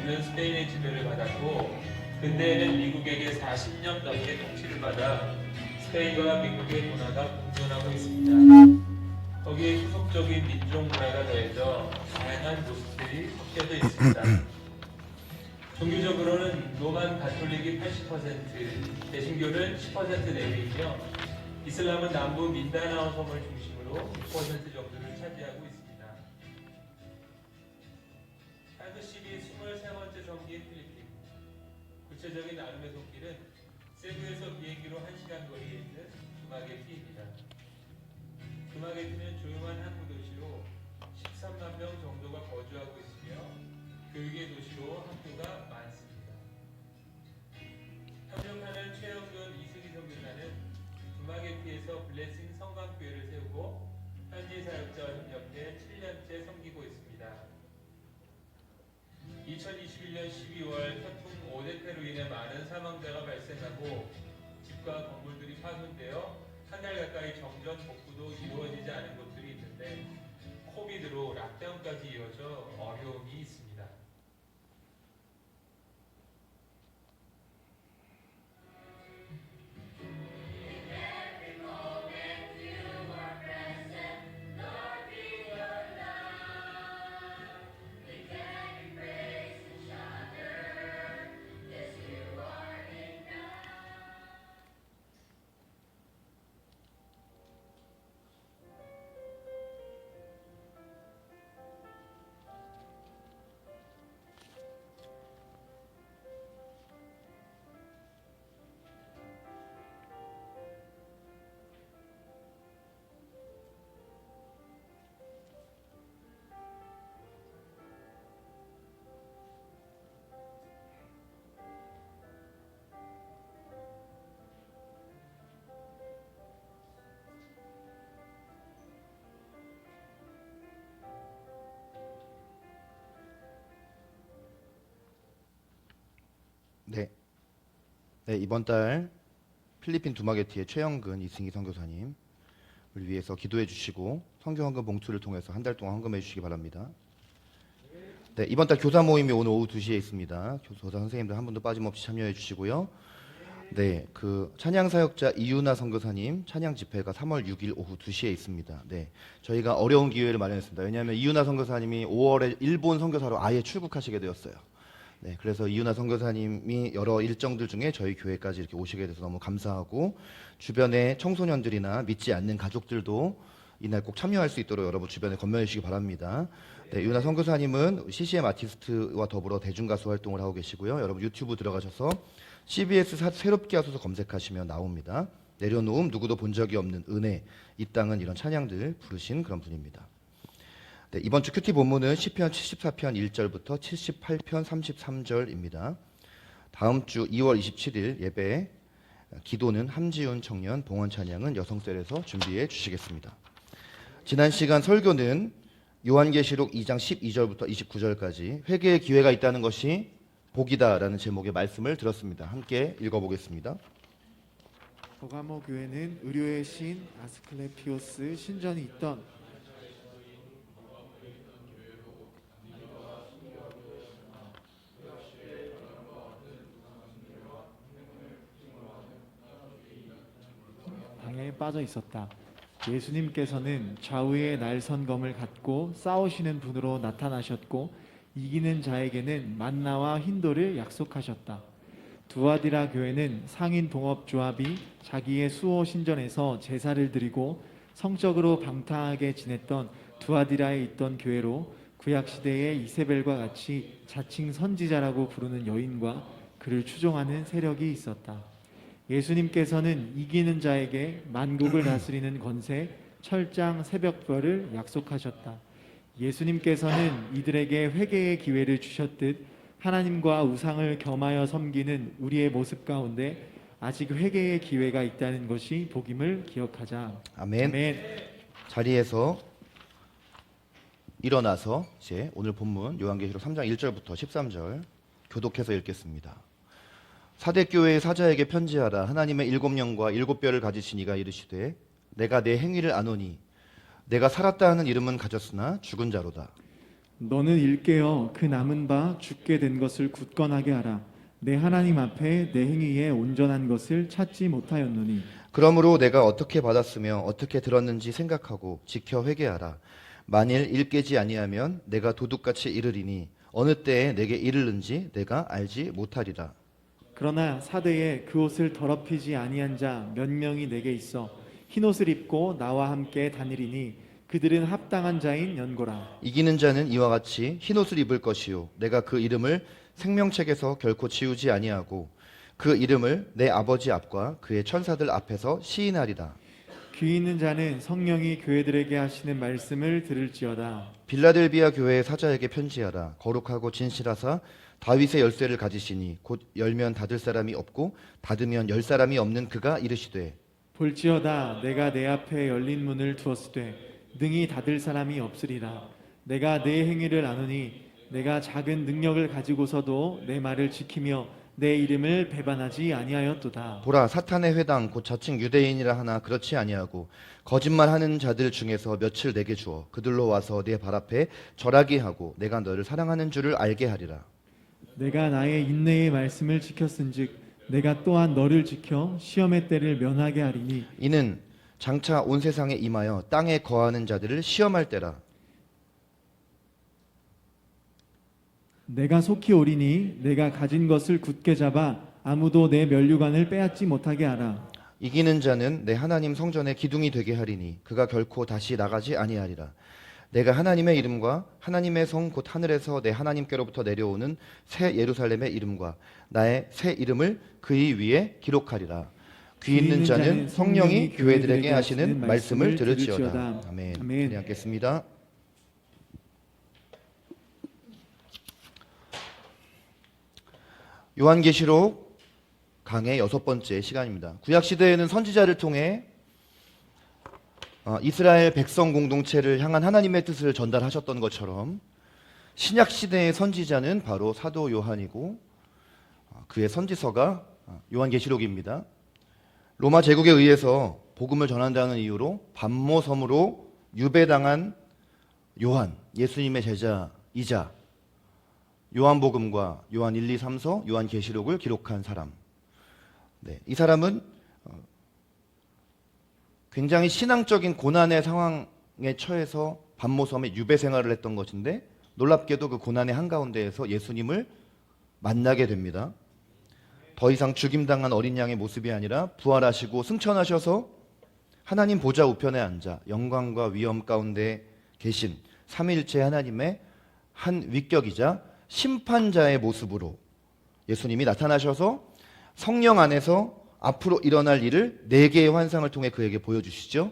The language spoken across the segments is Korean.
그는 스페인의 지배를 받았고 근대에는 미국에게 40년 넘게 통치를 받아 스페인과 미국의 문화가 공존하고 있습니다. 거기에 후속적인 민족 문화가 더해져 다양한 모습들이 섞여져 있습니다. 종교적으로는 로만 가톨릭이 80%, 개신교는 10% 내외이며 이슬람은 남부 민다나오 섬을 중심으로 6% 정도를 차지하고 있습니다. 한국 시기 23번째 섬기인 필리핀. 구체적인 나눔의 손길은 세부에서 비행기로 1시간 거리에 있는 두마게티입니다. 두마게티는 조용한 항구 도시로 13만 명 정도가 거주하고 있으며 교육의 도시로 학교가 많습니다. 협력하는 최영근 이승희 선교사는 두마게티에서 블레싱 성광교회를 세우고 현지 사역자와 협력해 7년째 섬기고 있습니다. 2021년 12월 태풍 오데페로 인해 많은 사망자가 발생하고 집과 건물들이 파손되어 한 달 가까이 정전 복구도 이루어지지 않은 곳들이 있는데 코비드로 락다운까지 이어져 어려움이 있습니다. 네. 네, 이번 달 필리핀 두마게티의 최영근 이승희 선교사님을 위해서 기도해 주시고 성경 헌금 봉투를 통해서 한 달 동안 헌금해 주시기 바랍니다. 네, 이번 달 교사 모임이 오늘 오후 2시에 있습니다. 교사 선생님들 한 분도 빠짐없이 참여해 주시고요. 네, 그 찬양 사역자 이유나 선교사님 찬양 집회가 3월 6일 오후 2시에 있습니다. 네, 저희가 어려운 기회를 마련했습니다. 왜냐하면 이유나 선교사님이 5월에 일본 선교사로 아예 출국하시게 되었어요. 네, 그래서 이윤아 선교사님이 여러 일정들 중에 저희 교회까지 이렇게 오시게 돼서 너무 감사하고 주변의 청소년들이나 믿지 않는 가족들도 이날 꼭 참여할 수 있도록 여러분 주변에 건면해 주시기 바랍니다. 네, 이윤아 선교사님은 CCM 아티스트와 더불어 대중가수 활동을 하고 계시고요. 여러분 유튜브 들어가셔서 CBS 새롭게 하소서 검색하시면 나옵니다. 내려놓음 누구도 본 적이 없는 은혜 이 땅은 이런 찬양들 부르신 그런 분입니다. 네, 이번 주 큐티 본문은 시편 74편 1절부터 78편 33절입니다. 다음 주 2월 27일 예배 기도는 함지훈 청년, 봉헌 찬양은 여성셀에서 준비해 주시겠습니다. 지난 시간 설교는 요한계시록 2장 12절부터 29절까지 회개의 기회가 있다는 것이 복이다라는 제목의 말씀을 들었습니다. 함께 읽어보겠습니다. 버가모 교회는 의료의 신 아스클레피오스 신전이 있던 방에 빠져 있었다. 예수님께서는 좌우의 날선검을 갖고 싸우시는 분으로 나타나셨고 이기는 자에게는 만나와 흰돌을 약속하셨다. 두아디라 교회는 상인 동업조합이 자기의 수호 신전에서 제사를 드리고 성적으로 방탕하게 지냈던 두아디라에 있던 교회로 구약시대의 이세벨과 같이 자칭 선지자라고 부르는 여인과 그를 추종하는 세력이 있었다. 예수님께서는 이기는 자에게 만국을 다스리는 권세, 철장, 새벽별을 약속하셨다. 예수님께서는 이들에게 회개의 기회를 주셨듯 하나님과 우상을 겸하여 섬기는 우리의 모습 가운데 아직 회개의 기회가 있다는 것이 복임을 기억하자. 아멘. 아멘. 자리에서 일어나서 이제 오늘 본문 요한계시록 3장 1절부터 13절 교독해서 읽겠습니다. 사대교회의 사자에게 편지하라. 하나님의 7영과 7뼈를 가지신 이가 이르시되 내가 내 행위를 아노니 내가 살았다 하는 이름은 가졌으나 죽은 자로다. 너는 일깨어 그 남은 바 죽게 된 것을 굳건하게 하라. 내 하나님 앞에 내 행위에 온전한 것을 찾지 못하였노니 그러므로 내가 어떻게 받았으며 어떻게 들었는지 생각하고 지켜 회개하라. 만일 일깨지 아니하면 내가 도둑같이 이르리니 어느 때에 내게 이르는지 내가 알지 못하리라. 그러나 사대에 그 옷을 더럽히지 아니한 자 몇 명이 내게 있어 흰 옷을 입고 나와 함께 다니리니 그들은 합당한 자인 연고라. 이기는 자는 이와 같이 흰 옷을 입을 것이요 내가 그 이름을 생명책에서 결코 지우지 아니하고 그 이름을 내 아버지 앞과 그의 천사들 앞에서 시인하리라. 귀 있는 자는 성령이 교회들에게 하시는 말씀을 들을지어다. 빌라델비아 교회의 사자에게 편지하라. 거룩하고 진실하사 다윗의 열쇠를 가지시니 곧 열면 닫을 사람이 없고 닫으면 열 사람이 없는 그가 이르시되 볼지어다 내가 내 앞에 열린 문을 두었으되 능히 닫을 사람이 없으리라. 내가 내 행위를 아노니 내가 작은 능력을 가지고서도 내 말을 지키며 내 이름을 배반하지 아니하였도다. 보라 사탄의 회당 곧 자칭 유대인이라 하나 그렇지 아니하고 거짓말하는 자들 중에서 몇을 내게 주어 그들로 와서 내 발 앞에 절하게 하고 내가 너를 사랑하는 줄을 알게 하리라. 내가 나의 인내의 말씀을 지켰은즉 내가 또한 너를 지켜 시험의 때를 면하게 하리니 이는 장차 온 세상에 임하여 땅에 거하는 자들을 시험할 때라. 내가 속히 오리니 내가 가진 것을 굳게 잡아 아무도 내 면류관을 빼앗지 못하게 하라. 이기는 자는 내 하나님 성전의 기둥이 되게 하리니 그가 결코 다시 나가지 아니하리라. 내가 하나님의 이름과 하나님의 성 곧 하늘에서 내 하나님께로부터 내려오는 새 예루살렘의 이름과 나의 새 이름을 그의 위에 기록하리라. 귀 있는 자는 성령이 교회들에게 하시는 말씀을 들을지어다. 아멘. 아멘. 함께하겠습니다. 요한계시록 강의 6번째 시간입니다. 구약 시대에는 선지자를 통해 이스라엘 백성 공동체를 향한 하나님의 뜻을 전달하셨던 것처럼 신약 시대의 선지자는 바로 사도 요한이고 그의 선지서가 요한계시록입니다. 로마 제국에 의해서 복음을 전한다는 이유로 반모섬으로 유배당한 요한, 예수님의 제자이자 요한복음과 요한 1, 2, 3서, 요한계시록을 기록한 사람. 네, 이 사람은 굉장히 신앙적인 고난의 상황에 처해서 반모섬에 유배 생활을 했던 것인데 놀랍게도 그 고난의 한가운데에서 예수님을 만나게 됩니다. 더 이상 죽임당한 어린 양의 모습이 아니라 부활하시고 승천하셔서 하나님 보좌 우편에 앉아 영광과 위엄 가운데 계신 삼위일체 하나님의 한 위격이자 심판자의 모습으로 예수님이 나타나셔서 성령 안에서 앞으로 일어날 일을 4개의 환상을 통해 그에게 보여주시죠.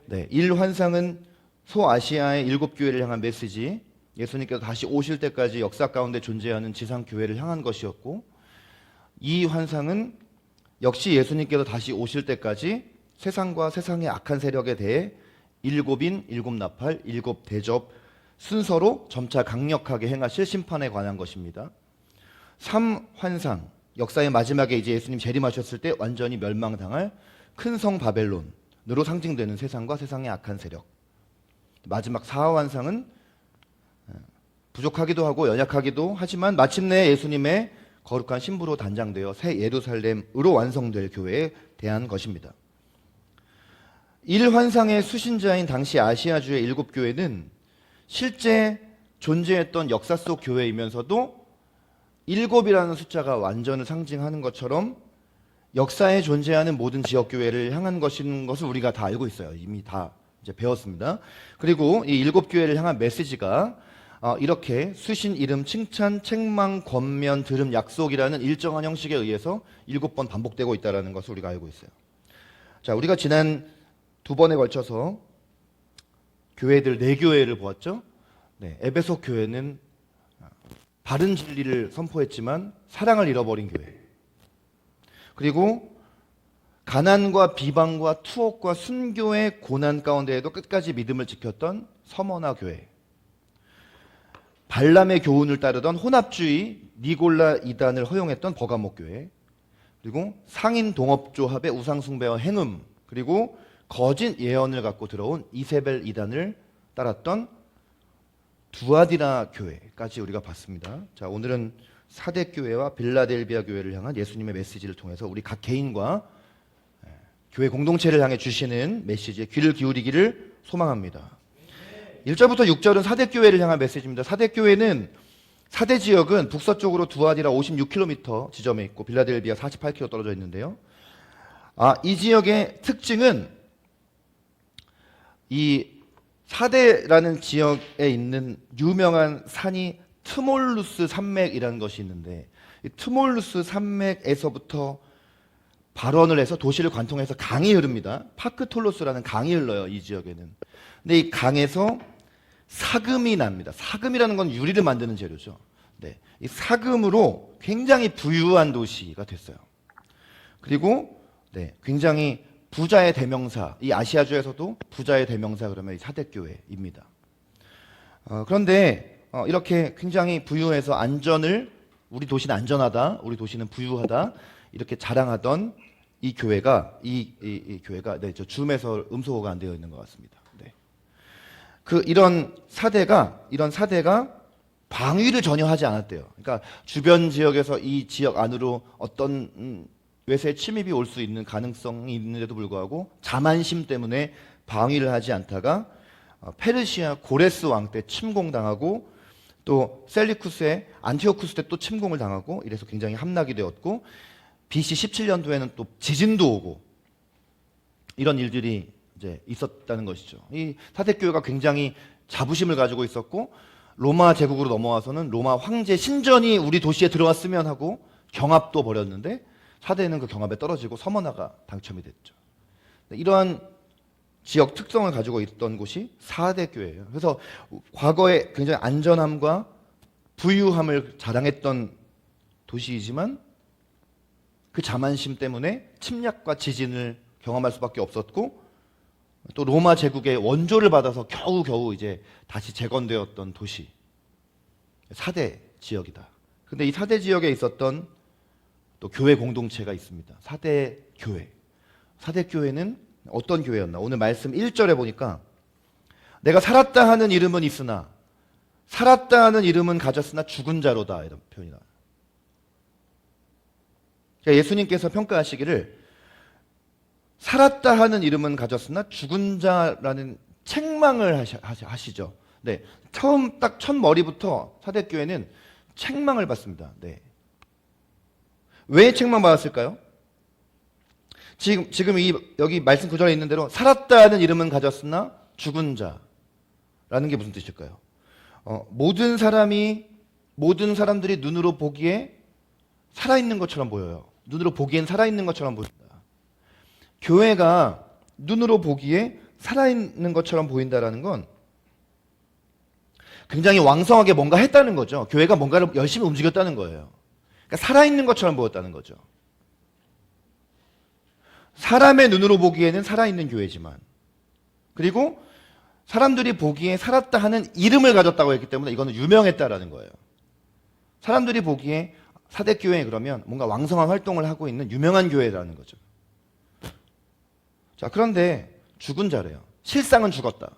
네, 1환상은 소아시아의 7교회를 향한 메시지, 예수님께서 다시 오실 때까지 역사 가운데 존재하는 지상교회를 향한 것이었고, 2환상은 역시 예수님께서 다시 오실 때까지 세상과 세상의 악한 세력에 대해 7인, 7나팔, 7대접 순서로 점차 강력하게 행하실 심판에 관한 것입니다. 3환상, 역사의 마지막에 이제 예수님 재림하셨을 때 완전히 멸망당할 큰 성 바벨론으로 상징되는 세상과 세상의 악한 세력. 마지막 4환상은 부족하기도 하고 연약하기도 하지만 마침내 예수님의 거룩한 신부로 단장되어 새 예루살렘으로 완성될 교회에 대한 것입니다. 1환상의 수신자인 당시 아시아주의 7교회는 실제 존재했던 역사 속 교회이면서도 7이라는 숫자가 완전을 상징하는 것처럼 역사에 존재하는 모든 지역교회를 향한 것인 것을 우리가 다 알고 있어요. 이미 다 이제 배웠습니다. 그리고 이 7교회를 향한 메시지가 이렇게 수신, 이름, 칭찬, 책망, 권면, 들음, 약속이라는 일정한 형식에 의해서 7번 반복되고 있다는 것을 우리가 알고 있어요. 자, 우리가 지난 2번에 걸쳐서 교회들 4교회를 보았죠. 네, 에베소 교회는 바른 진리를 선포했지만 사랑을 잃어버린 교회. 그리고 가난과 비방과 투옥과 순교의 고난 가운데에도 끝까지 믿음을 지켰던 서머나 교회. 발람의 교훈을 따르던 혼합주의 니골라 이단을 허용했던 버가모 교회. 그리고 상인 동업조합의 우상숭배와 행음. 그리고 거짓 예언을 갖고 들어온 이세벨 이단을 따랐던 두아디라 교회까지 우리가 봤습니다. 자, 오늘은 사대 교회와 빌라델비아 교회를 향한 예수님의 메시지를 통해서 우리 각 개인과 교회 공동체를 향해 주시는 메시지에 귀를 기울이기를 소망합니다. 1절부터 6절은 사대 교회를 향한 메시지입니다. 사대 교회는 사대 지역은 북서쪽으로 두아디라 56km 지점에 있고 빌라델비아 48km 떨어져 있는데요. 이 지역의 특징은 이 사대라는 지역에 있는 유명한 산이 트몰루스 산맥이라는 것이 있는데 이 트몰루스 산맥에서부터 발원을 해서 도시를 관통해서 강이 흐릅니다. 파크톨로스라는 강이 흘러요, 이 지역에는. 근데 이 강에서 사금이 납니다. 사금이라는 건 유리를 만드는 재료죠. 네, 이 사금으로 굉장히 부유한 도시가 됐어요. 그리고 굉장히 부자의 대명사, 이 아시아주에서도 부자의 대명사 그러면 이 사대교회입니다. 그런데 이렇게 굉장히 부유해서 우리 도시는 안전하다, 우리 도시는 부유하다 이렇게 자랑하던 이 교회가 이 교회가 저 줌에서 음소거가 안 되어 있는 것 같습니다. 네. 이런 사대가 방위를 전혀 하지 않았대요. 그러니까 주변 지역에서 이 지역 안으로 어떤 외세 침입이 올 수 있는 가능성이 있는데도 불구하고 자만심 때문에 방위를 하지 않다가 페르시아 고레스 왕 때 침공당하고 또 셀리쿠스의 안티오쿠스 때 또 침공을 당하고 이래서 굉장히 함락이 되었고 BC 17년도에는 또 지진도 오고 이런 일들이 이제 있었다는 것이죠. 이 사대교회가 굉장히 자부심을 가지고 있었고 로마 제국으로 넘어와서는 로마 황제 신전이 우리 도시에 들어왔으면 하고 경합도 벌였는데 사대는 그 경합에 떨어지고 서머나가 당첨이 됐죠. 이러한 지역 특성을 가지고 있던 곳이 사대교회예요. 그래서 과거에 굉장히 안전함과 부유함을 자랑했던 도시이지만 그 자만심 때문에 침략과 지진을 경험할 수밖에 없었고 또 로마 제국의 원조를 받아서 겨우겨우 이제 다시 재건되었던 도시 사대 지역이다. 근데 이 사대 지역에 있었던 또 교회 공동체가 있습니다. 사대 교회. 사대 교회는 어떤 교회였나? 오늘 말씀 1절에 보니까 내가 살았다 하는 이름은 있으나 살았다 하는 이름은 가졌으나 죽은 자로다 이런 표현이 나와요. 그러니까 예수님께서 평가하시기를 살았다 하는 이름은 가졌으나 죽은 자라는 책망을 하시죠. 네, 처음 딱 첫 머리부터 사대교회는 책망을 받습니다. 네. 왜 책망받았을까요? 지금 여기 말씀 구절에 있는 대로 살았다 하는 이름은 가졌으나 죽은 자라는 게 무슨 뜻일까요? 모든 사람들이 눈으로 보기에 살아있는 것처럼 보여요. 눈으로 보기엔 살아있는 것처럼 보인다. 교회가 눈으로 보기에 살아있는 것처럼 보인다라는 건 굉장히 왕성하게 뭔가 했다는 거죠. 교회가 뭔가를 열심히 움직였다는 거예요. 그러니까 살아있는 것처럼 보였다는 거죠. 사람의 눈으로 보기에는 살아있는 교회지만 그리고 사람들이 보기에 살았다 하는 이름을 가졌다고 했기 때문에 이거는 유명했다라는 거예요. 사람들이 보기에 사대교회 그러면 뭔가 왕성한 활동을 하고 있는 유명한 교회라는 거죠. 자, 그런데 죽은 자래요. 실상은 죽었다.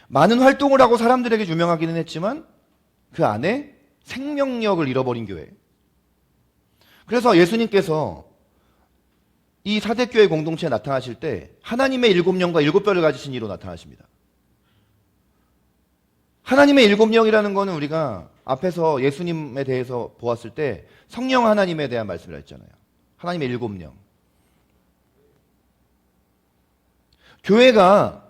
많은 활동을 하고 사람들에게 유명하기는 했지만 그 안에 생명력을 잃어버린 교회. 그래서 예수님께서 이 사대교회 공동체에 나타나실 때 하나님의 7영과 7뼈를 가지신 이로 나타나십니다. 하나님의 7영이라는 거는 우리가 앞에서 예수님에 대해서 보았을 때 성령 하나님에 대한 말씀을 했잖아요. 하나님의 7영. 교회가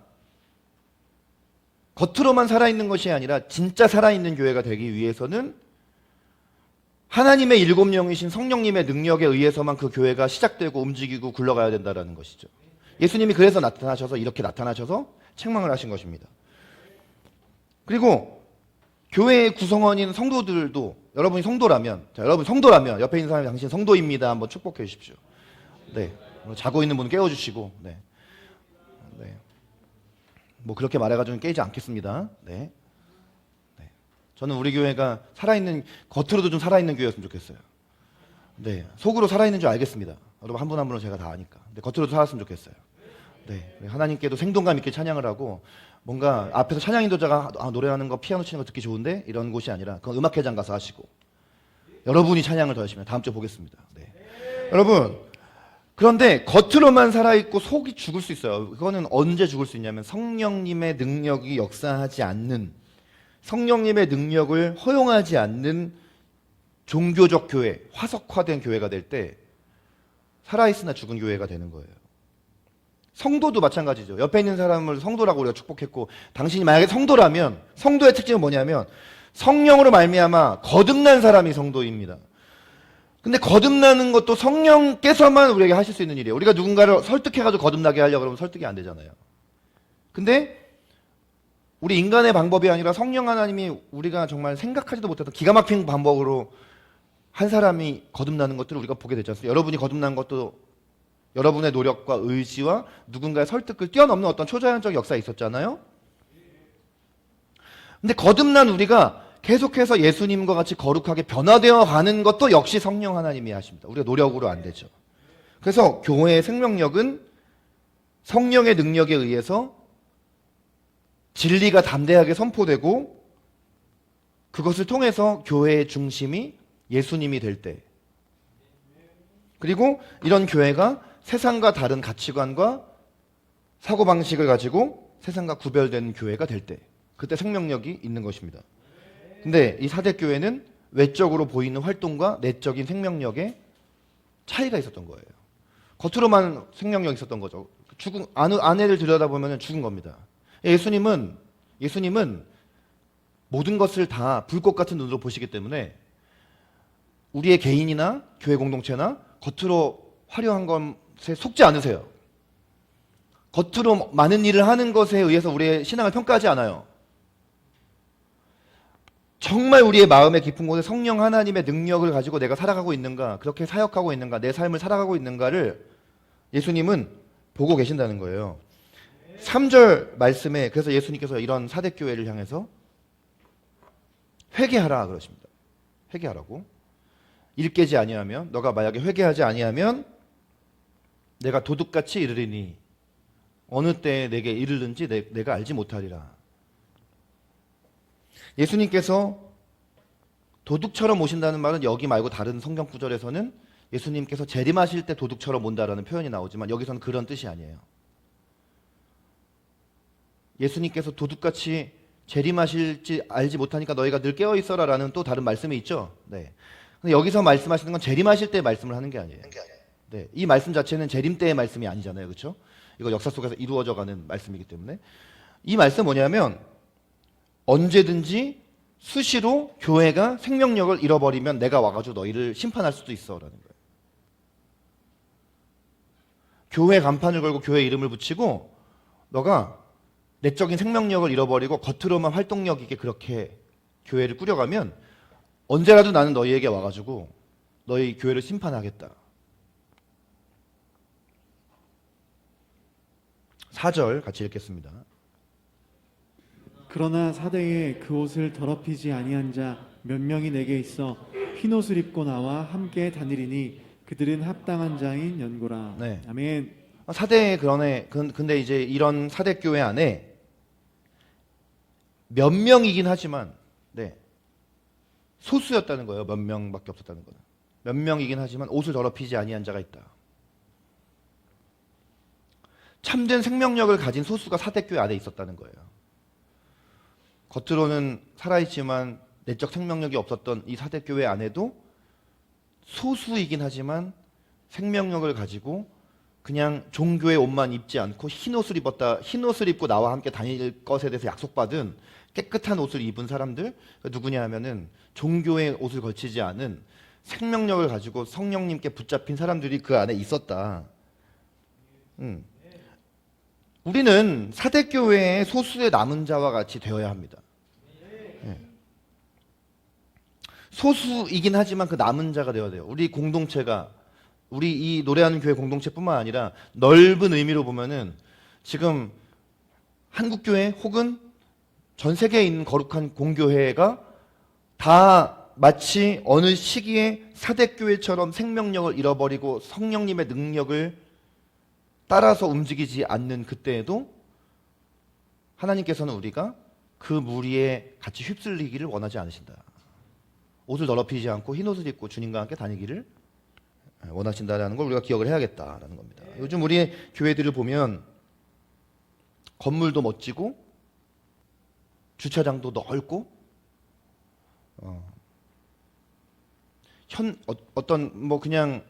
겉으로만 살아있는 것이 아니라 진짜 살아있는 교회가 되기 위해서는 하나님의 7영이신 성령님의 능력에 의해서만 그 교회가 시작되고 움직이고 굴러가야 된다는 것이죠. 예수님이 그래서 이렇게 나타나셔서 책망을 하신 것입니다. 그리고 교회의 구성원인 성도들도 여러분이 성도라면 옆에 있는 사람이 당신 성도입니다. 한번 축복해 주십시오. 네, 자고 있는 분 깨워주시고 네. 뭐 그렇게 말해가지고 깨지 않겠습니다. 네. 저는 우리 교회가 겉으로도 좀 살아있는 교회였으면 좋겠어요. 네, 속으로 살아있는 줄 알겠습니다. 여러분 한 분 한 분을 제가 다 아니까. 근데 겉으로도 살았으면 좋겠어요. 네, 하나님께도 생동감 있게 찬양을 하고 뭔가 앞에서 찬양 인도자가 노래하는 거 피아노 치는 거 듣기 좋은데 이런 곳이 아니라 그건 음악회장 가서 하시고 여러분이 찬양을 더 하시면 다음 주에 보겠습니다. 네. 여러분 그런데 겉으로만 살아있고 속이 죽을 수 있어요. 그거는 언제 죽을 수 있냐면 성령님의 능력이 역사하지 않는 성령님의 능력을 허용하지 않는 종교적 교회, 화석화된 교회가 될 때 살아있으나 죽은 교회가 되는 거예요. 성도도 마찬가지죠. 옆에 있는 사람을 성도라고 우리가 축복했고 당신이 만약에 성도라면 성도의 특징은 뭐냐면 성령으로 말미암아 거듭난 사람이 성도입니다. 근데 거듭나는 것도 성령께서만 우리에게 하실 수 있는 일이에요. 우리가 누군가를 설득해가지고 거듭나게 하려고 그러면 설득이 안 되잖아요. 근데 우리 인간의 방법이 아니라 성령 하나님이 우리가 정말 생각하지도 못했던 기가 막힌 방법으로 한 사람이 거듭나는 것들을 우리가 보게 되지 않습니까? 여러분이 거듭난 것도 여러분의 노력과 의지와 누군가의 설득을 뛰어넘는 어떤 초자연적 역사가 있었잖아요. 근데 거듭난 우리가 계속해서 예수님과 같이 거룩하게 변화되어 가는 것도 역시 성령 하나님이 하십니다. 우리가 노력으로 안 되죠. 그래서 교회의 생명력은 성령의 능력에 의해서 진리가 담대하게 선포되고 그것을 통해서 교회의 중심이 예수님이 될 때, 그리고 이런 교회가 세상과 다른 가치관과 사고방식을 가지고 세상과 구별된 교회가 될 때, 그때 생명력이 있는 것입니다. 근데 이 사대교회는 외적으로 보이는 활동과 내적인 생명력에 차이가 있었던 거예요. 겉으로만 생명력이 있었던 거죠. 죽은 아내를 들여다보면 죽은 겁니다. 예수님은 모든 것을 다 불꽃 같은 눈으로 보시기 때문에 우리의 개인이나 교회 공동체나 겉으로 화려한 것에 속지 않으세요. 겉으로 많은 일을 하는 것에 의해서 우리의 신앙을 평가하지 않아요. 정말 우리의 마음의 깊은 곳에 성령 하나님의 능력을 가지고 내가 살아가고 있는가, 그렇게 사역하고 있는가, 내 삶을 살아가고 있는가를 예수님은 보고 계신다는 거예요. 3절 말씀에 그래서 예수님께서 이런 사대교회를 향해서 회개하라 그러십니다. 회개하라고. 일 깨지 아니하면, 너가 만약에 회개하지 아니하면 내가 도둑같이 이르리니 어느 때에 내게 이르는지 내가 알지 못하리라. 예수님께서 도둑처럼 오신다는 말은 여기 말고 다른 성경 구절에서는 예수님께서 재림하실 때 도둑처럼 온다라는 표현이 나오지만 여기서는 그런 뜻이 아니에요. 예수님께서 도둑같이 재림하실지 알지 못하니까 너희가 늘 깨어 있어라 라는 또 다른 말씀이 있죠. 네. 근데 여기서 말씀하시는 건 재림하실 때 말씀을 하는 게 아니에요. 네. 이 말씀 자체는 재림 때의 말씀이 아니잖아요. 그렇죠? 이거 역사 속에서 이루어져 가는 말씀이기 때문에 이 말씀 뭐냐면 언제든지 수시로 교회가 생명력을 잃어버리면 내가 와가지고 너희를 심판할 수도 있어라는 거예요. 교회 간판을 걸고 교회 이름을 붙이고 너가 내적인 생명력을 잃어버리고 겉으로만 활동력 있게 그렇게 교회를 꾸려가면 언제라도 나는 너희에게 와가지고 너희 교회를 심판하겠다. 4절 같이 읽겠습니다. 그러나 사대에 그 옷을 더럽히지 아니한 자 몇 명이 내게 있어 흰 옷을 입고 나와 함께 다니리니 그들은 합당한 자인 연고라. 네. 아멘. 사대 그러네. 근데 이제 이런 사대 교회 안에 몇 명이긴 하지만 네. 소수였다는 거예요. 몇 명밖에 없었다는 거는. 몇 명이긴 하지만 옷을 더럽히지 아니한 자가 있다. 참된 생명력을 가진 소수가 사대 교회 안에 있었다는 거예요. 겉으로는 살아있지만 내적 생명력이 없었던 이 사대 교회 안에도 소수이긴 하지만 생명력을 가지고 그냥 종교의 옷만 입지 않고 흰 옷을 입고 나와 함께 다닐 것에 대해서 약속받은 깨끗한 옷을 입은 사람들, 누구냐 하면은 종교의 옷을 걸치지 않은 생명력을 가지고 성령님께 붙잡힌 사람들이 그 안에 있었다. 우리는 사대교회의 소수의 남은 자와 같이 되어야 합니다. 소수이긴 하지만 그 남은 자가 되어야 돼요. 우리 공동체가, 우리 이 노래하는 교회 공동체뿐만 아니라 넓은 의미로 보면은 지금 한국교회 혹은 전 세계에 있는 거룩한 공교회가 다 마치 어느 시기에 사대교회처럼 생명력을 잃어버리고 성령님의 능력을 따라서 움직이지 않는 그때에도 하나님께서는 우리가 그 무리에 같이 휩쓸리기를 원하지 않으신다. 옷을 더럽히지 않고 흰 옷을 입고 주님과 함께 다니기를 원하신다라는 걸 우리가 기억을 해야겠다라는 겁니다. 요즘 우리 교회들을 보면 건물도 멋지고 주차장도 넓고 어떤 뭐 그냥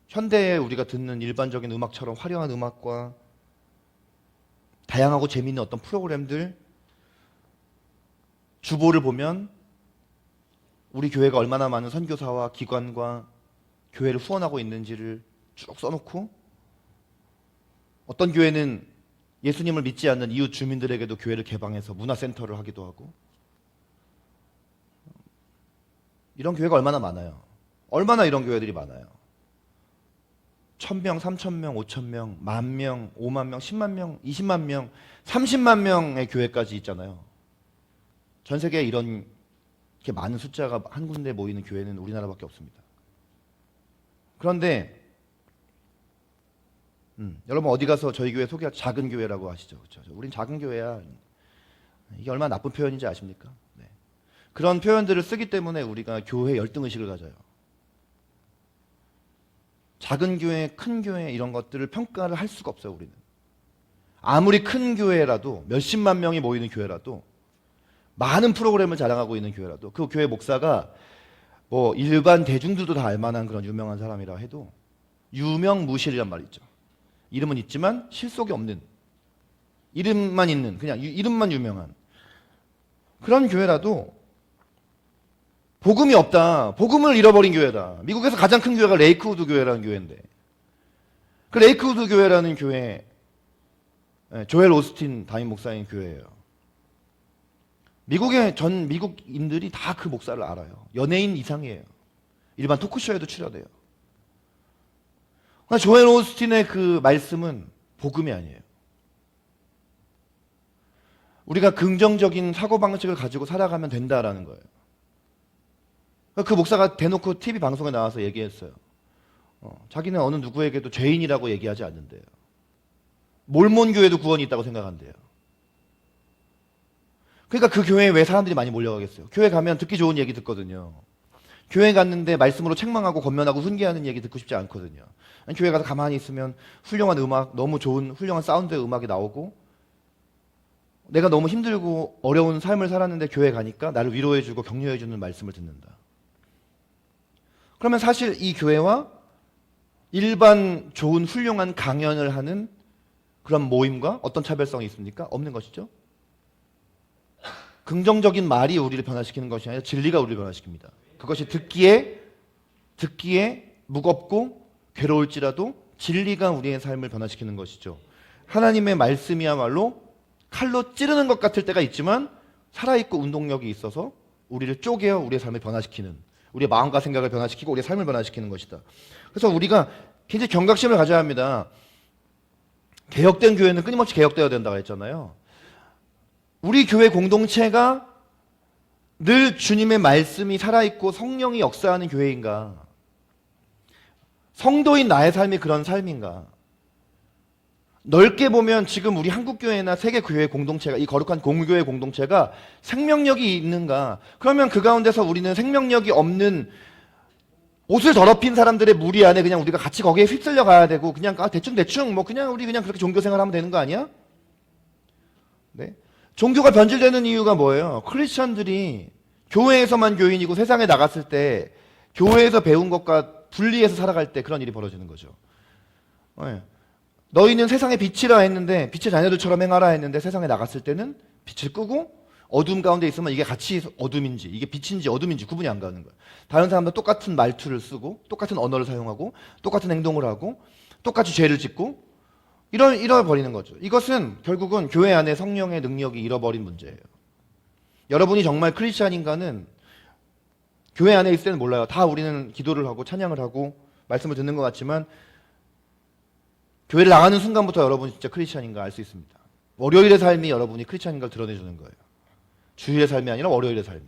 현대에 우리가 듣는 일반적인 음악처럼 화려한 음악과 다양하고 재미있는 어떤 프로그램들 주보를 보면 우리 교회가 얼마나 많은 선교사와 기관과 교회를 후원하고 있는지를 쭉 써놓고 어떤 교회는 예수님을 믿지 않는 이웃 주민들에게도 교회를 개방해서 문화센터를 하기도 하고 이런 교회가 얼마나 많아요. 얼마나 이런 교회들이 많아요. 1000명, 3000명, 5000명, 10,000명, 50,000명, 10만 명, 20만 명, 30만 명의 교회까지 있잖아요. 전 세계에 이런 이렇게 많은 숫자가 한 군데 모이는 교회는 우리나라밖에 없습니다. 그런데 여러분 어디 가서 저희 교회 소개할 작은 교회라고 하시죠. 그렇죠? 우린 작은 교회야. 이게 얼마나 나쁜 표현인지 아십니까? 네. 그런 표현들을 쓰기 때문에 우리가 교회 열등의식을 가져요. 작은 교회, 큰 교회 이런 것들을 평가를 할 수가 없어요. 우리는. 아무리 큰 교회라도 몇십만 명이 모이는 교회라도 많은 프로그램을 자랑하고 있는 교회라도 그 교회 목사가 뭐 일반 대중들도 다 알만한 그런 유명한 사람이라 해도 유명무실이란 말이죠. 이름은 있지만 실속이 없는, 이름만 있는, 그냥 이름만 유명한 그런 교회라도 복음이 없다, 복음을 잃어버린 교회다. 미국에서 가장 큰 교회가 레이크우드 교회라는 교회인데 그 레이크우드 교회라는 교회 조엘 오스틴 담임 목사인 교회예요. 미국의 전 미국인들이 다 그 목사를 알아요. 연예인 이상이에요. 일반 토크쇼에도 출연해요. 그러니까 조엘 오스틴의 그 말씀은 복음이 아니에요. 우리가 긍정적인 사고방식을 가지고 살아가면 된다라는 거예요. 그 목사가 대놓고 TV 방송에 나와서 얘기했어요. 자기는 어느 누구에게도 죄인이라고 얘기하지 않는데요. 몰몬 교회도 구원이 있다고 생각한대요. 그러니까 그 교회에 왜 사람들이 많이 몰려가겠어요? 교회 가면 듣기 좋은 얘기 듣거든요. 교회 갔는데 말씀으로 책망하고 권면하고 훈계하는 얘기 듣고 싶지 않거든요. 교회 가서 가만히 있으면 훌륭한 음악, 너무 좋은 훌륭한 사운드의 음악이 나오고 내가 너무 힘들고 어려운 삶을 살았는데 교회 가니까 나를 위로해주고 격려해주는 말씀을 듣는다. 그러면 사실 이 교회와 일반 좋은 훌륭한 강연을 하는 그런 모임과 어떤 차별성이 있습니까? 없는 것이죠. 긍정적인 말이 우리를 변화시키는 것이 아니라 진리가 우리를 변화시킵니다. 그것이 듣기에 무겁고 괴로울지라도 진리가 우리의 삶을 변화시키는 것이죠. 하나님의 말씀이야말로 칼로 찌르는 것 같을 때가 있지만 살아있고 운동력이 있어서 우리를 쪼개어 우리의 삶을 변화시키는, 우리의 마음과 생각을 변화시키고 우리의 삶을 변화시키는 것이다. 그래서 우리가 굉장히 경각심을 가져야 합니다. 개혁된 교회는 끊임없이 개혁되어야 된다고 했잖아요. 우리 교회 공동체가 늘 주님의 말씀이 살아있고 성령이 역사하는 교회인가? 성도인 나의 삶이 그런 삶인가? 넓게 보면 지금 우리 한국교회나 세계교회 공동체가, 이 거룩한 공교회 공동체가 생명력이 있는가? 그러면 그 가운데서 우리는 생명력이 없는 옷을 더럽힌 사람들의 무리 안에 그냥 우리가 같이 거기에 휩쓸려 가야 되고 그냥 대충 뭐 그냥 우리 그냥 그렇게 종교 생활하면 되는 거 아니야? 네. 종교가 변질되는 이유가 뭐예요? 크리스천들이 교회에서만 교인이고 세상에 나갔을 때 교회에서 배운 것과 분리해서 살아갈 때 그런 일이 벌어지는 거죠. 네. 너희는 세상의 빛이라 했는데 빛의 자녀들처럼 행하라 했는데 세상에 나갔을 때는 빛을 끄고 어둠 가운데 있으면 이게 같이 어둠인지 이게 빛인지 어둠인지 구분이 안 가는 거예요. 다른 사람도 똑같은 말투를 쓰고 똑같은 언어를 사용하고 똑같은 행동을 하고 똑같이 죄를 짓고 잃어버리는 거죠. 이것은 결국은 교회 안에 성령의 능력이 잃어버린 문제예요. 여러분이 정말 크리스찬인가는 교회 안에 있을 때는 몰라요. 다 우리는 기도를 하고 찬양을 하고 말씀을 듣는 것 같지만 교회를 나가는 순간부터 여러분이 진짜 크리스찬인가 알 수 있습니다. 월요일의 삶이 여러분이 크리스찬인가를 드러내주는 거예요. 주일의 삶이 아니라 월요일의 삶이.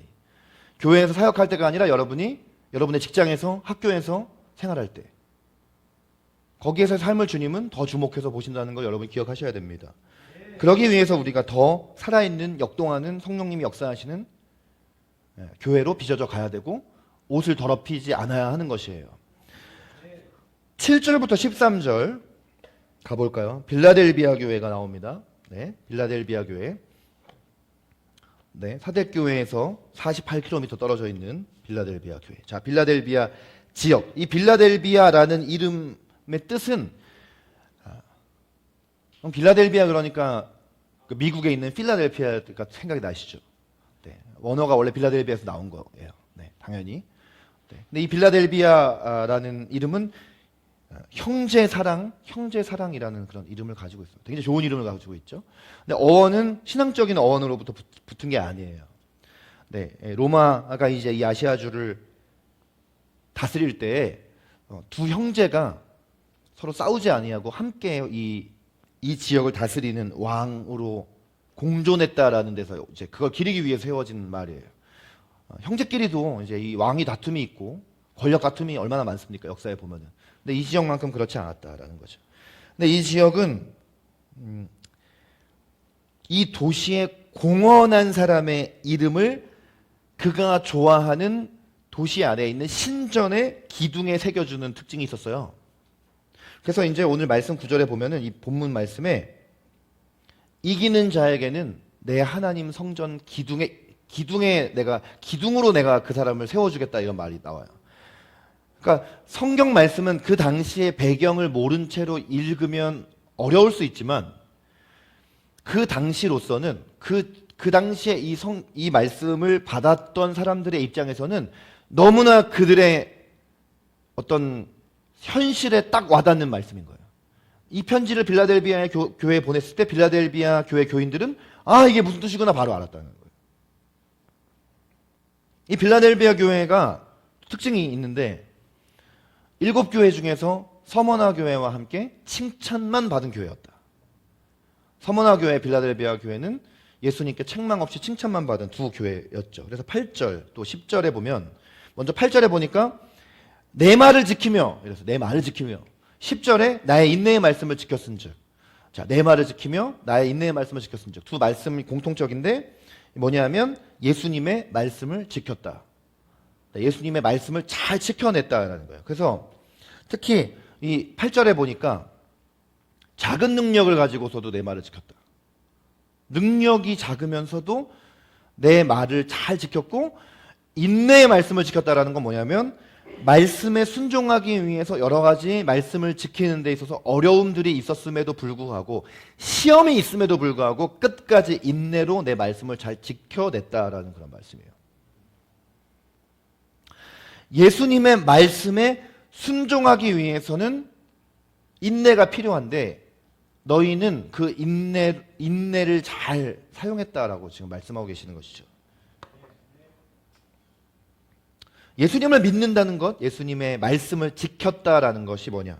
교회에서 사역할 때가 아니라 여러분이 여러분의 직장에서 학교에서 생활할 때. 거기에서 삶을 주님은 더 주목해서 보신다는 걸 여러분이 기억하셔야 됩니다. 그러기 위해서 우리가 더 살아있는 역동하는 성령님이 역사하시는 교회로 빚어져 가야 되고 옷을 더럽히지 않아야 하는 것이에요. 7절부터 13절 가볼까요? 빌라델비아 교회가 나옵니다. 네, 빌라델비아 교회. 네, 사대교회에서 48km 떨어져 있는 빌라델비아 교회. 자, 빌라델비아 지역. 이 빌라델비아라는 이름의 뜻은 빌라델비아 그러니까 그 미국에 있는 필라델피아가 생각이 나시죠? 네, 원어가 원래 빌라델비아에서 나온 거예요. 네, 당연히. 네, 근데 이 빌라델비아라는 이름은 형제사랑이라는 그런 이름을 가지고 있어요. 굉장히 좋은 이름을 가지고 있죠. 근데 어원은 신앙적인 어원으로부터 붙은 게 아니에요. 네, 로마가 이제 이 아시아주를 다스릴 때 두 형제가 서로 싸우지 아니하고 함께 이 지역을 다스리는 왕으로 공존했다라는 데서 이제 그걸 기리기 위해 세워진 말이에요. 형제끼리도 이제 이 왕이 다툼이 있고 권력 다툼이 얼마나 많습니까? 역사에 보면은. 근데 이 지역만큼 그렇지 않았다라는 거죠. 근데 이 지역은 이 도시에 공헌한 사람의 이름을 그가 좋아하는 도시 안에 있는 신전의 기둥에 새겨주는 특징이 있었어요. 그래서 이제 오늘 말씀 9절에 보면은 이 본문 말씀에 이기는 자에게는 내 하나님 성전 기둥으로 내가 그 사람을 세워주겠다 이런 말이 나와요. 그러니까 성경 말씀은 그 당시의 배경을 모른 채로 읽으면 어려울 수 있지만 그 당시로서는 그 당시에 이 말씀을 받았던 사람들의 입장에서는 너무나 그들의 어떤 현실에 딱 와닿는 말씀인 거예요. 이 편지를 빌라델비아 교회에 보냈을 때 빌라델비아 교회 교인들은 이게 무슨 뜻이구나 바로 알았다는 거예요. 이 빌라델비아 교회가 특징이 있는데 7교회 중에서 서머나 교회와 함께 칭찬만 받은 교회였다. 서머나 교회, 빌라델비아 교회는 예수님께 책망 없이 칭찬만 받은 두 교회였죠. 그래서 8절 또 10절에 보면 먼저 8절에 보니까 내 말을 지키며 이래서 내 말을 지키며 10절에 나의 인내의 말씀을 지켰은즉 자, 내 말을 지키며 나의 인내의 말씀을 지켰은즉 두 말씀이 공통적인데 뭐냐면 예수님의 말씀을 지켰다. 예수님의 말씀을 잘 지켜냈다라는 거예요. 그래서 특히 이 8절에 보니까 작은 능력을 가지고서도 내 말을 지켰다. 능력이 작으면서도 내 말을 잘 지켰고 인내의 말씀을 지켰다라는 건 뭐냐면 말씀에 순종하기 위해서 여러 가지 말씀을 지키는 데 있어서 어려움들이 있었음에도 불구하고 시험이 있음에도 불구하고 끝까지 인내로 내 말씀을 잘 지켜냈다라는 그런 말씀이에요. 예수님의 말씀에 순종하기 위해서는 인내가 필요한데 너희는 그 인내를 잘 사용했다라고 지금 말씀하고 계시는 것이죠. 예수님을 믿는다는 것, 예수님의 말씀을 지켰다라는 것이 뭐냐?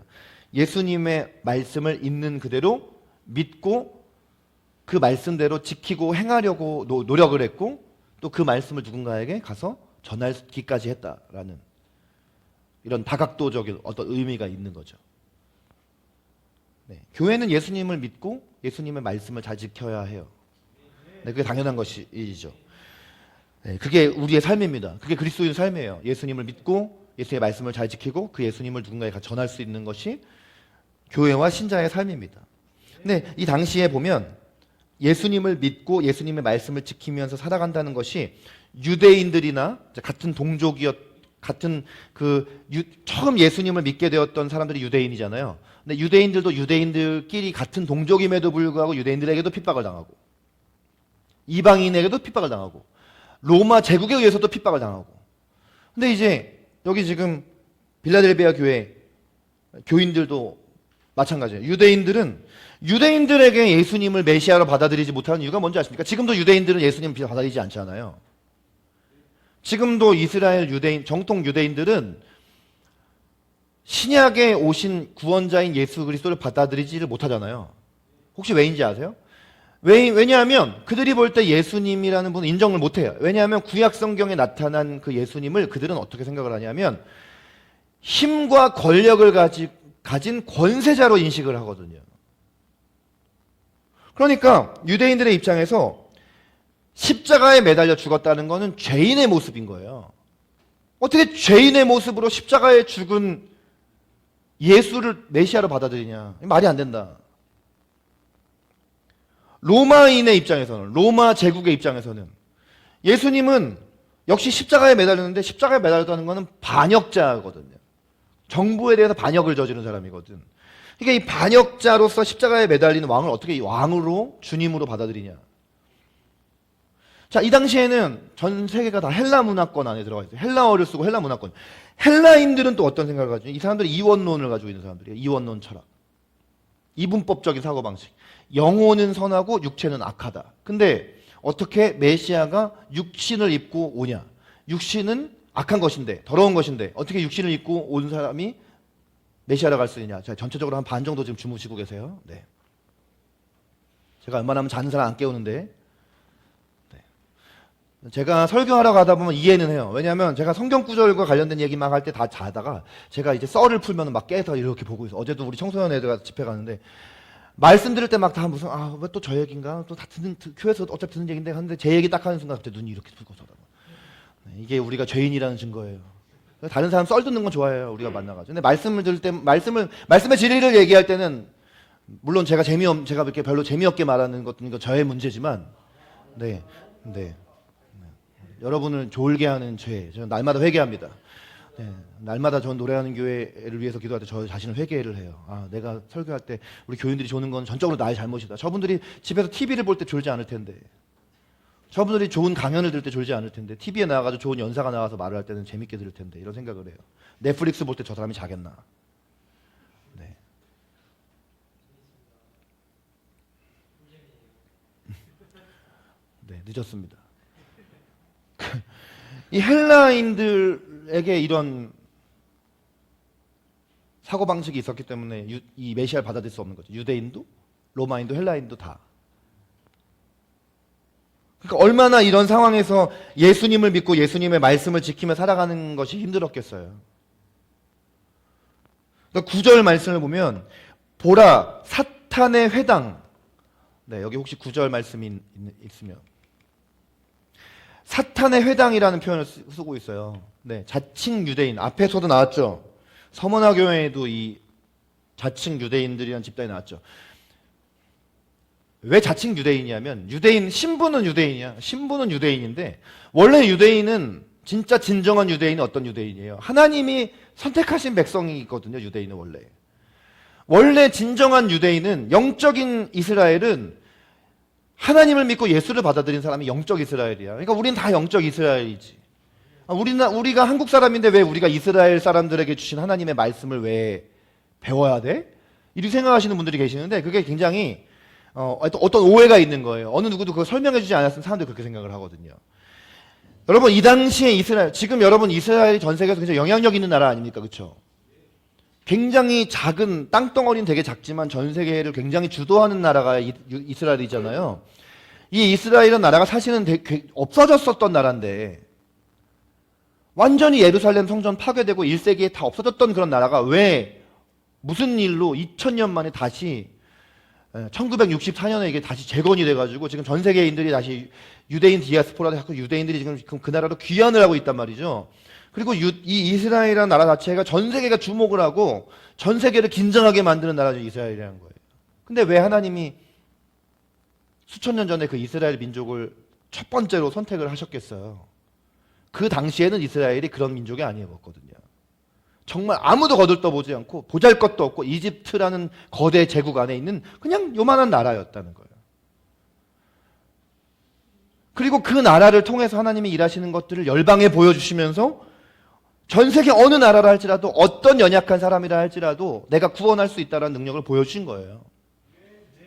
예수님의 말씀을 있는 그대로 믿고 그 말씀대로 지키고 행하려고 노력을 했고 또 그 말씀을 누군가에게 가서 전하기까지 했다라는 이런 다각도적인 어떤 의미가 있는 거죠. 네, 교회는 예수님을 믿고 예수님의 말씀을 잘 지켜야 해요. 네, 그게 당연한 것이죠. 네, 그게 우리의 삶입니다. 그게 그리스도인 삶이에요. 예수님을 믿고 예수의 말씀을 잘 지키고 그 예수님을 누군가에게 전할 수 있는 것이 교회와 신자의 삶입니다. 근데 이 당시에 보면 예수님을 믿고 예수님의 말씀을 지키면서 살아간다는 것이 유대인들이나 같은 처음 예수님을 믿게 되었던 사람들이 유대인이잖아요. 근데 유대인들도 유대인들끼리 같은 동족임에도 불구하고 유대인들에게도 핍박을 당하고 이방인에게도 핍박을 당하고 로마 제국에 의해서도 핍박을 당하고. 근데 이제 여기 지금 빌라델비아 교회 교인들도 마찬가지예요. 유대인들에게 예수님을 메시아로 받아들이지 못하는 이유가 뭔지 아십니까? 지금도 유대인들은 예수님을 받아들이지 않잖아요. 지금도 이스라엘 정통 유대인들은 신약에 오신 구원자인 예수 그리스도를 받아들이지를 못하잖아요. 혹시 왜인지 아세요? 왜냐하면 그들이 볼 때 예수님이라는 분은 인정을 못해요. 왜냐하면 구약 성경에 나타난 그 예수님을 그들은 어떻게 생각을 하냐면 힘과 권력을 가진 권세자로 인식을 하거든요. 그러니까 유대인들의 입장에서 십자가에 매달려 죽었다는 것은 죄인의 모습인 거예요. 어떻게 죄인의 모습으로 십자가에 죽은 예수를 메시아로 받아들이냐. 말이 안 된다. 로마인의 입장에서는, 로마 제국의 입장에서는 예수님은 역시 십자가에 매달렸는데 십자가에 매달렸다는 것은 반역자거든요. 정부에 대해서 반역을 저지른 사람이거든. 그러니까 이 반역자로서 십자가에 매달리는 왕을 어떻게 왕으로, 주님으로 받아들이냐. 자, 이 당시에는 전 세계가 다 헬라 문화권 안에 들어가 있어요. 헬라어를 쓰고 헬라 문화권. 헬라인들은 또 어떤 생각을 가지고, 이 사람들이 이원론을 가지고 있는 사람들이에요. 이원론 철학. 이분법적인 사고방식. 영혼은 선하고 육체는 악하다. 근데 어떻게 메시아가 육신을 입고 오냐. 육신은 악한 것인데, 더러운 것인데 어떻게 육신을 입고 온 사람이 메시아라고 할 수 있냐. 자, 전체적으로 한 반 정도 지금 주무시고 계세요. 네. 제가 웬만하면 자는 사람 안 깨우는데, 네. 제가 설교하러 가다 보면 이해는 해요. 왜냐하면 제가 성경 구절과 관련된 얘기 막 할 때 다 자다가 제가 이제 썰을 풀면 막 깨서 이렇게 보고 있어요. 어제도 우리 청소년 애들 집회 가는데 말씀 들을 때 막 다 무슨 왜 또 저 얘기인가? 또 다 듣는 교회에서 어차피 듣는 얘기인데 하는데 제 얘기 딱 하는 순간 갑자기 눈이 이렇게 붉어 서다. 네, 이게 우리가 죄인이라는 증거예요. 다른 사람 썰 듣는 건 좋아해요. 우리가 만나가지고. 근데 말씀을 들을 때 말씀의 진리를 얘기할 때는 물론 제가 이렇게 별로 재미없게 말하는 것도 이거 저의 문제지만, 네. 여러분을 졸게 하는 죄, 저는 날마다 회개합니다. 네, 날마다 전 노래하는 교회를 위해서 기도할 때 저 자신을 회개를 해요. 내가 설교할 때 우리 교인들이 조는 건 전적으로 나의 잘못이다. 저분들이 집에서 TV를 볼 때 졸지 않을 텐데, 저분들이 좋은 강연을 들을 때 졸지 않을 텐데, TV에 나와가지고 좋은 연사가 나와서 말을 할 때는 재밌게 들을 텐데, 이런 생각을 해요. 넷플릭스 볼 때 저 사람이 자겠나. 네. 네, 늦었습니다. 이 헬라인들에게 이런 사고방식이 있었기 때문에 이 메시아를 받아들일 수 없는 거죠. 유대인도, 로마인도, 헬라인도 다. 그러니까 얼마나 이런 상황에서 예수님을 믿고 예수님의 말씀을 지키며 살아가는 것이 힘들었겠어요. 그러니까 9절 말씀을 보면 보라 사탄의 회당. 네, 여기 혹시 9절 말씀이 있으면 사탄의 회당이라는 표현을 쓰고 있어요. 네, 자칭 유대인. 앞에서도 나왔죠. 서머나 교회에도 이 자칭 유대인들이라는 집단이 나왔죠. 왜 자칭 유대인이냐면 유대인 신분은 유대인이야. 신분은 유대인인데 원래 유대인은 진짜 진정한 유대인은 어떤 유대인이에요? 하나님이 선택하신 백성이거든요. 유대인은 원래 진정한 유대인은 영적인 이스라엘은 하나님을 믿고 예수를 받아들인 사람이 영적 이스라엘이야. 그러니까 우린 다 영적 이스라엘이지. 우리가 한국 사람인데 왜 우리가 이스라엘 사람들에게 주신 하나님의 말씀을 왜 배워야 돼? 이렇게 생각하시는 분들이 계시는데 그게 굉장히 어떤 오해가 있는 거예요. 어느 누구도 그걸 설명해주지 않았으면 사람들이 그렇게 생각을 하거든요. 여러분 이 당시에 이스라엘, 지금 여러분 이스라엘이 전 세계에서 굉장히 영향력 있는 나라 아닙니까? 그렇죠? 굉장히 작은 땅덩어리는 되게 작지만 전 세계를 굉장히 주도하는 나라가 이스라엘이잖아요. 이 이스라엘은 나라가 사실은 없어졌었던 나라인데 완전히 예루살렘 성전 파괴되고 1세기에 다 없어졌던 그런 나라가 왜 무슨 일로 2000년 만에 다시 1964년에 이게 다시 재건이 돼가지고 지금 전 세계인들이 다시 유대인 디아스포라도 하고 유대인들이 지금 그 나라로 귀환을 하고 있단 말이죠. 그리고 이 이스라엘이라는 나라 자체가 전 세계가 주목을 하고 전 세계를 긴장하게 만드는 나라죠. 이스라엘이라는 거예요. 근데 왜 하나님이 수천 년 전에 그 이스라엘 민족을 첫 번째로 선택을 하셨겠어요? 그 당시에는 이스라엘이 그런 민족이 아니었거든요. 정말 아무도 거들떠보지 않고 보잘것도 없고 이집트라는 거대 제국 안에 있는 그냥 요만한 나라였다는 거예요. 그리고 그 나라를 통해서 하나님이 일하시는 것들을 열방에 보여주시면서 전 세계 어느 나라라 할지라도 어떤 연약한 사람이라 할지라도 내가 구원할 수 있다는 능력을 보여주신 거예요.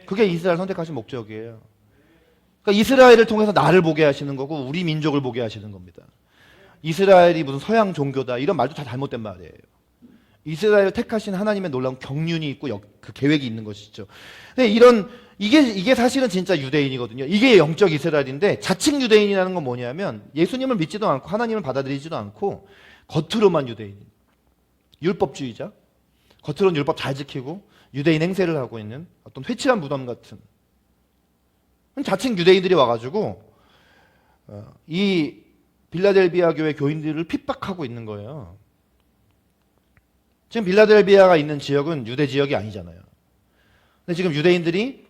그게 이스라엘 선택하신 목적이에요. 그러니까 이스라엘을 통해서 나를 보게 하시는 거고 우리 민족을 보게 하시는 겁니다. 이스라엘이 무슨 서양 종교다 이런 말도 다 잘못된 말이에요. 이스라엘을 택하신 하나님의 놀라운 경륜이 있고 그 계획이 있는 것이죠. 근데 이게 사실은 진짜 유대인이거든요. 이게 영적 이스라엘인데 자칭 유대인이라는 건 뭐냐면 예수님을 믿지도 않고 하나님을 받아들이지도 않고 겉으로만 유대인, 율법주의자, 겉으로는 율법 잘 지키고 유대인 행세를 하고 있는 어떤 회칠한 무덤 같은 자칭 유대인들이 와가지고 이 빌라델비아 교회 교인들을 핍박하고 있는 거예요. 지금 빌라델비아가 있는 지역은 유대 지역이 아니잖아요. 근데 지금 유대인들이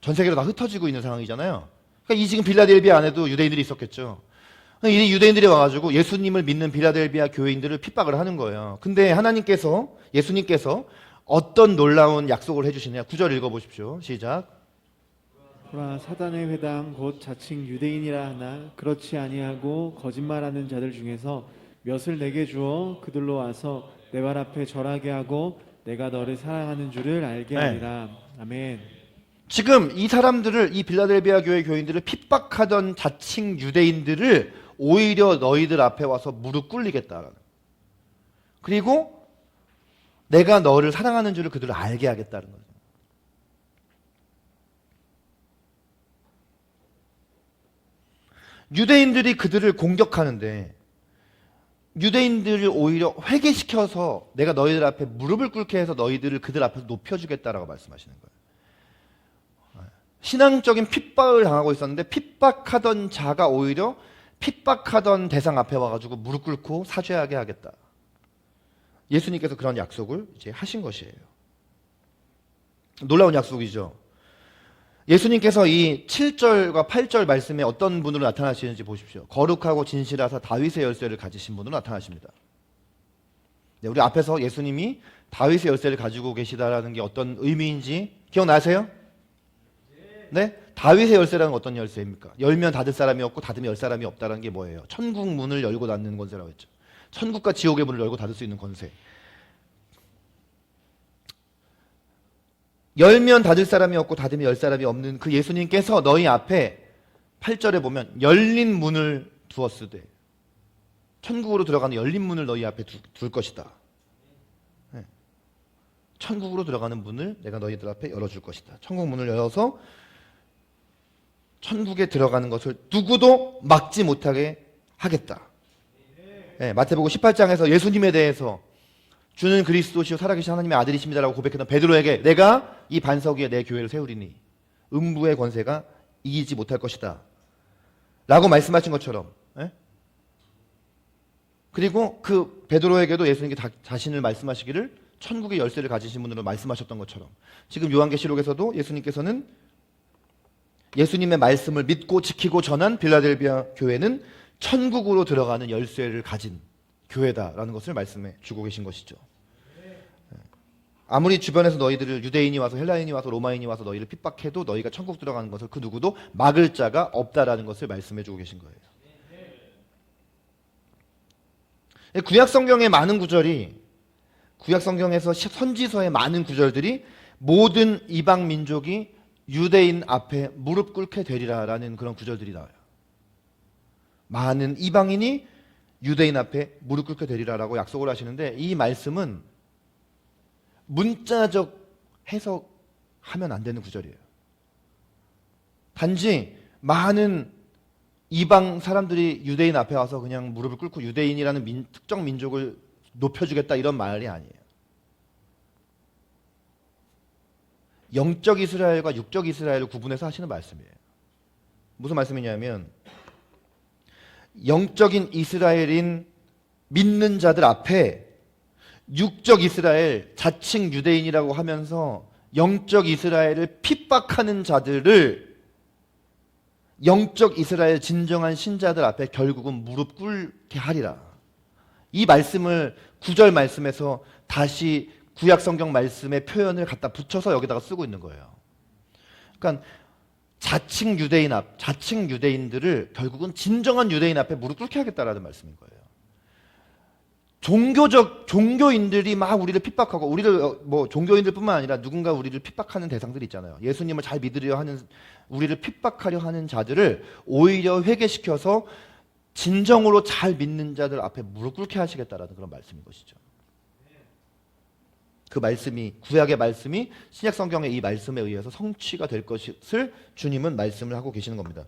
전 세계로 다 흩어지고 있는 상황이잖아요. 그러니까 이 지금 빌라델비아 안에도 유대인들이 있었겠죠. 이 유대인들이 와가지고 예수님을 믿는 빌라델비아 교회인들을 핍박을 하는 거예요. 근데 예수님께서 어떤 놀라운 약속을 해주시냐. 9절 읽어보십시오. 시작. 보라 사단의 회당 곧 자칭 유대인이라 하나 그렇지 아니하고 거짓말하는 자들 중에서 몇을 내게 주어 그들로 와서 내 발 앞에 절하게 하고 내가 너를 사랑하는 줄을 알게 하리라. 아멘. 지금 이 사람들을 이 빌라델비아 교회 교인들을 핍박하던 자칭 유대인들을 오히려 너희들 앞에 와서 무릎 꿇리겠다. 그리고 내가 너를 사랑하는 줄을 그들을 알게 하겠다는 거죠. 유대인들이 그들을 공격하는데 유대인들을 오히려 회개시켜서 내가 너희들 앞에 무릎을 꿇게 해서 너희들을 그들 앞에서 높여주겠다라고 말씀하시는 거예요. 신앙적인 핍박을 당하고 있었는데 핍박하던 자가 오히려 핍박하던 대상 앞에 와가지고 무릎 꿇고 사죄하게 하겠다. 예수님께서 그런 약속을 이제 하신 것이에요. 놀라운 약속이죠. 예수님께서 이 7절과 8절 말씀에 어떤 분으로 나타나시는지 보십시오. 거룩하고 진실하사 다윗의 열쇠를 가지신 분으로 나타나십니다. 네, 우리 앞에서 예수님이 다윗의 열쇠를 가지고 계시다라는 게 어떤 의미인지 기억나세요? 네? 다윗의 열쇠라는 건 어떤 열쇠입니까? 열면 닫을 사람이 없고 닫으면 열 사람이 없다는 게 뭐예요? 천국 문을 열고 닫는 권세라고 했죠. 천국과 지옥의 문을 열고 닫을 수 있는 권세. 열면 닫을 사람이 없고 닫으면 열 사람이 없는 그 예수님께서 너희 앞에 8절에 보면 열린 문을 두었으되 천국으로 들어가는 열린 문을 너희 앞에 둘 것이다. 네. 천국으로 들어가는 문을 내가 너희들 앞에 열어줄 것이다. 천국 문을 열어서 천국에 들어가는 것을 누구도 막지 못하게 하겠다. 네, 마태복음 18장에서 예수님에 대해서 주는 그리스도시요 살아계신 하나님의 아들이십니다라고 고백했던 베드로에게 내가 이 반석 위에 내 교회를 세우리니 음부의 권세가 이기지 못할 것이다 라고 말씀하신 것처럼 예? 그리고 그 베드로에게도 예수님께 자신을 말씀하시기를 천국의 열쇠를 가지신 분으로 말씀하셨던 것처럼 지금 요한계시록에서도 예수님께서는 예수님의 말씀을 믿고 지키고 전한 빌라델비아 교회는 천국으로 들어가는 열쇠를 가진 교회다라는 것을 말씀해 주고 계신 것이죠. 아무리 주변에서 너희들을 유대인이 와서 헬라인이 와서 로마인이 와서 너희를 핍박해도 너희가 천국 들어가는 것을 그 누구도 막을 자가 없다라는 것을 말씀해 주고 계신 거예요. 구약 성경의 많은 구절이 구약 성경에서 선지서의 많은 구절들이 모든 이방 민족이 유대인 앞에 무릎 꿇게 되리라라는 그런 구절들이 나와요. 많은 이방인이 유대인 앞에 무릎 꿇게 되리라라고 약속을 하시는데 이 말씀은 문자적 해석하면 안 되는 구절이에요. 단지 많은 이방 사람들이 유대인 앞에 와서 그냥 무릎을 꿇고 유대인이라는 특정 민족을 높여주겠다 이런 말이 아니에요. 영적 이스라엘과 육적 이스라엘을 구분해서 하시는 말씀이에요. 무슨 말씀이냐면 영적인 이스라엘인 믿는 자들 앞에 육적 이스라엘, 자칭 유대인이라고 하면서 영적 이스라엘을 핍박하는 자들을 영적 이스라엘 진정한 신자들 앞에 결국은 무릎 꿇게 하리라. 이 말씀을 9절 말씀에서 다시 구약 성경 말씀의 표현을 갖다 붙여서 여기다가 쓰고 있는 거예요. 그러니까 자칭 유대인들을 결국은 진정한 유대인 앞에 무릎 꿇게 하겠다라는 말씀인 거예요. 종교인들이 막 우리를 핍박하고 우리를 종교인들뿐만 아니라 누군가 우리를 핍박하는 대상들이 있잖아요. 예수님을 잘 믿으려 하는 우리를 핍박하려 하는 자들을 오히려 회개시켜서 진정으로 잘 믿는 자들 앞에 무릎 꿇게 하시겠다라는 그런 말씀인 것이죠. 그 말씀이 구약의 말씀이 신약 성경의 이 말씀에 의해서 성취가 될 것을 주님은 말씀을 하고 계시는 겁니다.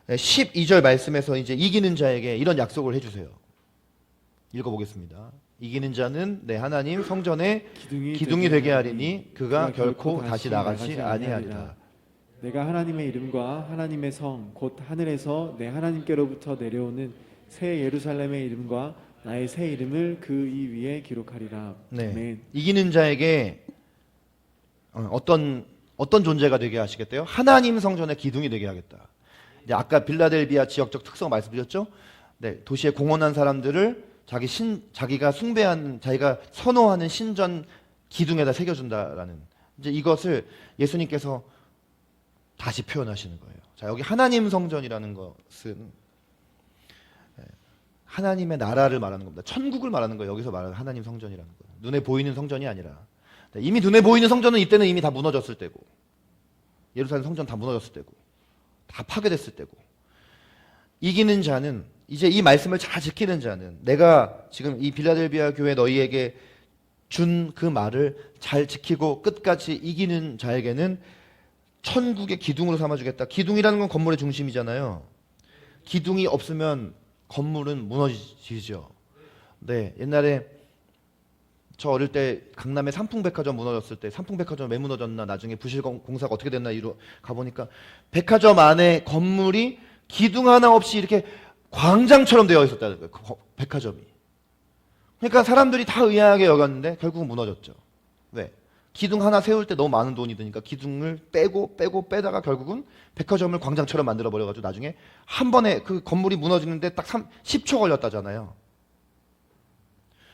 12절 말씀에서 이제 이기는 자에게 이런 약속을 해주세요. 읽어보겠습니다. 이기는 자는 내 하나님 성전의 기둥이, 기둥이 되게 하리니 그가 결코 다시 나가지 아니하리라. 내가 하나님의 이름과 하나님의 성 곧 하늘에서 내 하나님께로부터 내려오는 새 예루살렘의 이름과 나의 새 이름을 그 이 위에 기록하리라. 네. 아멘. 이기는 자에게 어떤 존재가 되게 하시겠대요? 하나님 성전의 기둥이 되게 하겠다. 이제 아까 빌라델비아 지역적 특성 말씀드렸죠? 네, 도시에 공헌한 사람들을 자기가 숭배하는, 자기가 선호하는 신전 기둥에다 새겨준다라는, 이제 이것을 예수님께서 다시 표현하시는 거예요. 자, 여기 하나님 성전이라는 것은 하나님의 나라를 말하는 겁니다. 천국을 말하는 거예요. 여기서 말하는 하나님 성전이라는 거예요. 눈에 보이는 성전이 아니라. 이미 눈에 보이는 성전은 이때는 이미 다 무너졌을 때고, 예루살렘 성전 다 무너졌을 때고, 다 파괴됐을 때고, 이기는 자는, 이제 이 말씀을 잘 지키는 자는, 내가 지금 이 빌라델비아 교회 너희에게 준 그 말을 잘 지키고 끝까지 이기는 자에게는 천국의 기둥으로 삼아주겠다. 기둥이라는 건 건물의 중심이잖아요. 기둥이 없으면 건물은 무너지죠. 네, 옛날에 저 어릴 때 강남에 삼풍백화점 무너졌을 때, 삼풍백화점 왜 무너졌나, 나중에 부실 공사가 어떻게 됐나 이로 가보니까 백화점 안에 건물이 기둥 하나 없이 이렇게 광장처럼 되어 있었다는 거예요. 그 백화점이. 그러니까 사람들이 다 의아하게 여겼는데 결국은 무너졌죠. 왜? 기둥 하나 세울 때 너무 많은 돈이 드니까 기둥을 빼다가 결국은 백화점을 광장처럼 만들어 버려가지고 나중에 한 번에 그 건물이 무너지는데 딱 10초 걸렸다잖아요.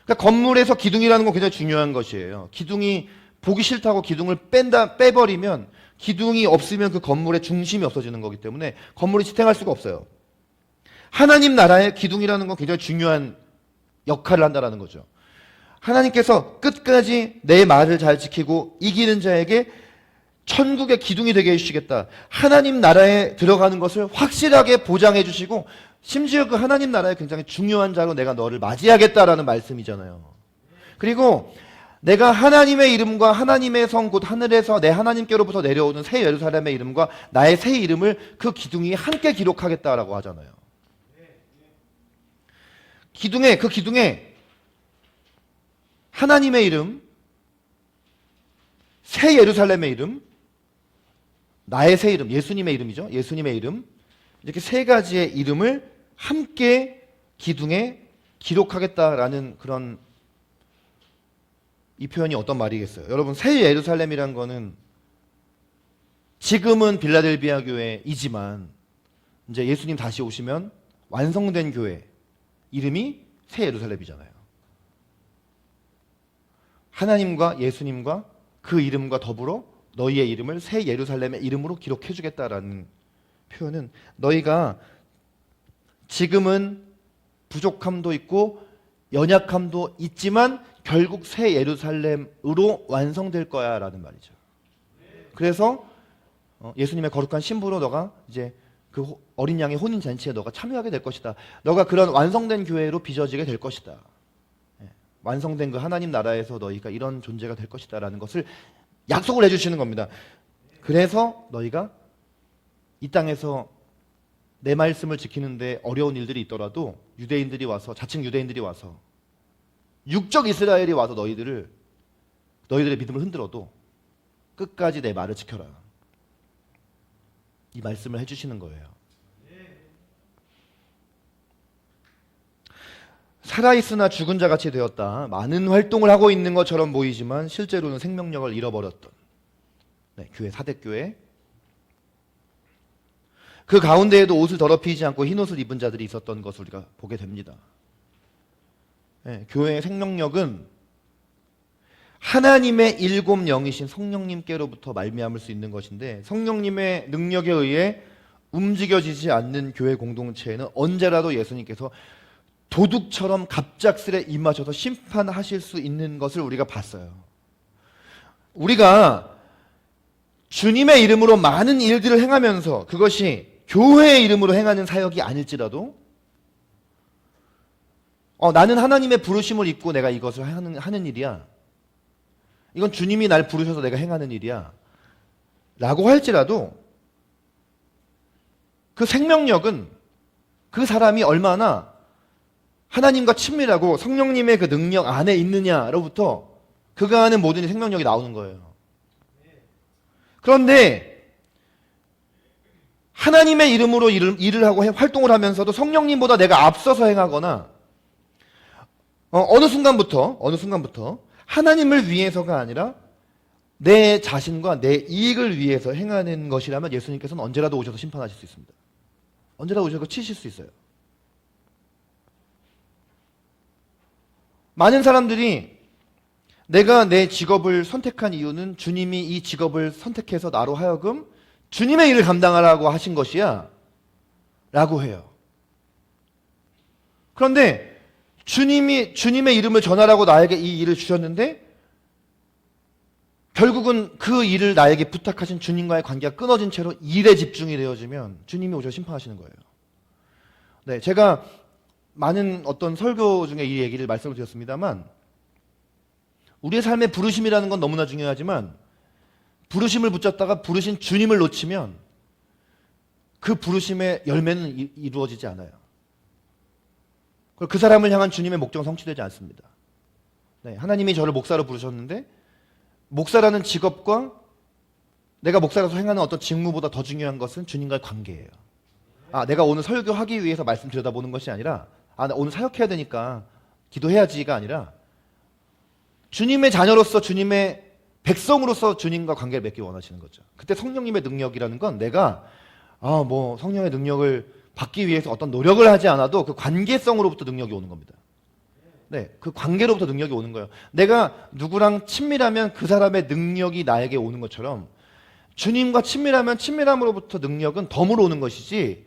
그러니까 건물에서 기둥이라는 건 굉장히 중요한 것이에요. 기둥이 보기 싫다고 기둥을 빼버리면, 기둥이 없으면 그 건물의 중심이 없어지는 거기 때문에 건물이 지탱할 수가 없어요. 하나님 나라의 기둥이라는 건 굉장히 중요한 역할을 한다는 거죠. 하나님께서 끝까지 내 말을 잘 지키고 이기는 자에게 천국의 기둥이 되게 해주시겠다. 하나님 나라에 들어가는 것을 확실하게 보장해 주시고, 심지어 그 하나님 나라의 굉장히 중요한 자로 내가 너를 맞이하겠다라는 말씀이잖아요. 그리고 내가 하나님의 이름과 하나님의 성 곧 하늘에서 내 하나님께로부터 내려오는 새 예루살렘의 이름과 나의 새 이름을 그 기둥이 함께 기록하겠다라고 하잖아요. 그 기둥에 하나님의 이름, 새 예루살렘의 이름, 나의 새 이름, 예수님의 이름이죠. 예수님의 이름, 이렇게 세 가지의 이름을 함께 기둥에 기록하겠다라는 그런, 이 표현이 어떤 말이겠어요? 여러분, 새 예루살렘이란 거는 지금은 빌라델비아 교회이지만 이제 예수님 다시 오시면 완성된 교회 이름이 새 예루살렘이잖아요. 하나님과 예수님과 그 이름과 더불어 너희의 이름을 새 예루살렘의 이름으로 기록해 주겠다라는 표현은, 너희가 지금은 부족함도 있고 연약함도 있지만 결국 새 예루살렘으로 완성될 거야 라는 말이죠. 그래서 예수님의 거룩한 신부로 너가 이제 그 어린 양의 혼인 잔치에 너가 참여하게 될 것이다. 너가 그런 완성된 교회로 빚어지게 될 것이다. 완성된 그 하나님 나라에서 너희가 이런 존재가 될 것이다 라는 것을 약속을 해주시는 겁니다. 그래서 너희가 이 땅에서 내 말씀을 지키는데 어려운 일들이 있더라도 유대인들이 와서, 자칭 유대인들이 와서, 육적 이스라엘이 와서 너희들의 믿음을 흔들어도 끝까지 내 말을 지켜라. 이 말씀을 해주시는 거예요. 살아있으나 죽은 자같이 되었다. 많은 활동을 하고 있는 것처럼 보이지만 실제로는 생명력을 잃어버렸던 교회, 사대교회. 그 가운데에도 옷을 더럽히지 않고 흰 옷을 입은 자들이 있었던 것을 우리가 보게 됩니다. 교회의 생명력은 하나님의 일곱 영이신 성령님께로부터 말미암을 수 있는 것인데, 성령님의 능력에 의해 움직여지지 않는 교회 공동체에는 언제라도 예수님께서 도둑처럼 갑작스레 임하셔서 심판하실 수 있는 것을 우리가 봤어요. 우리가 주님의 이름으로 많은 일들을 행하면서 그것이 교회의 이름으로 행하는 사역이 아닐지라도, 나는 하나님의 부르심을 입고 내가 이것을 하는 일이야, 이건 주님이 날 부르셔서 내가 행하는 일이야 라고 할지라도, 그 생명력은 그 사람이 얼마나 하나님과 친밀하고 성령님의 그 능력 안에 있느냐로부터 그가 하는 모든 생명력이 나오는 거예요. 그런데 하나님의 이름으로 일을 하고 활동을 하면서도 성령님보다 내가 앞서서 행하거나 어느 순간부터 하나님을 위해서가 아니라 내 자신과 내 이익을 위해서 행하는 것이라면 예수님께서는 언제라도 오셔서 심판하실 수 있습니다. 언제라도 오셔서 치실 수 있어요. 많은 사람들이 내가 내 직업을 선택한 이유는 주님이 이 직업을 선택해서 나로 하여금 주님의 일을 감당하라고 하신 것이야 라고 해요. 그런데 주님의 이름을 전하라고 나에게 이 일을 주셨는데 결국은 그 일을 나에게 부탁하신 주님과의 관계가 끊어진 채로 일에 집중이 되어지면 주님이 오셔서 심판하시는 거예요. 네, 제가 많은 어떤 설교 중에 이 얘기를 말씀을 드렸습니다만 우리의 삶의 부르심이라는 건 너무나 중요하지만 부르심을 붙잡다가 부르신 주님을 놓치면 그 부르심의 열매는 이루어지지 않아요. 그 사람을 향한 주님의 목적은 성취되지 않습니다. 네, 하나님이 저를 목사로 부르셨는데 목사라는 직업과 내가 목사로서 행하는 어떤 직무보다 더 중요한 것은 주님과의 관계예요. 내가 오늘 설교하기 위해서 말씀 들여다보는 것이 아니라 나 오늘 사역해야 되니까 기도해야지가 아니라 주님의 자녀로서 주님의 백성으로서 주님과 관계를 맺기 원하시는 거죠. 그때 성령님의 능력이라는 건 내가 성령의 능력을 받기 위해서 어떤 노력을 하지 않아도 그 관계성으로부터 능력이 오는 겁니다. 네, 그 관계로부터 능력이 오는 거예요. 내가 누구랑 친밀하면 그 사람의 능력이 나에게 오는 것처럼 주님과 친밀하면 친밀함으로부터 능력은 덤으로 오는 것이지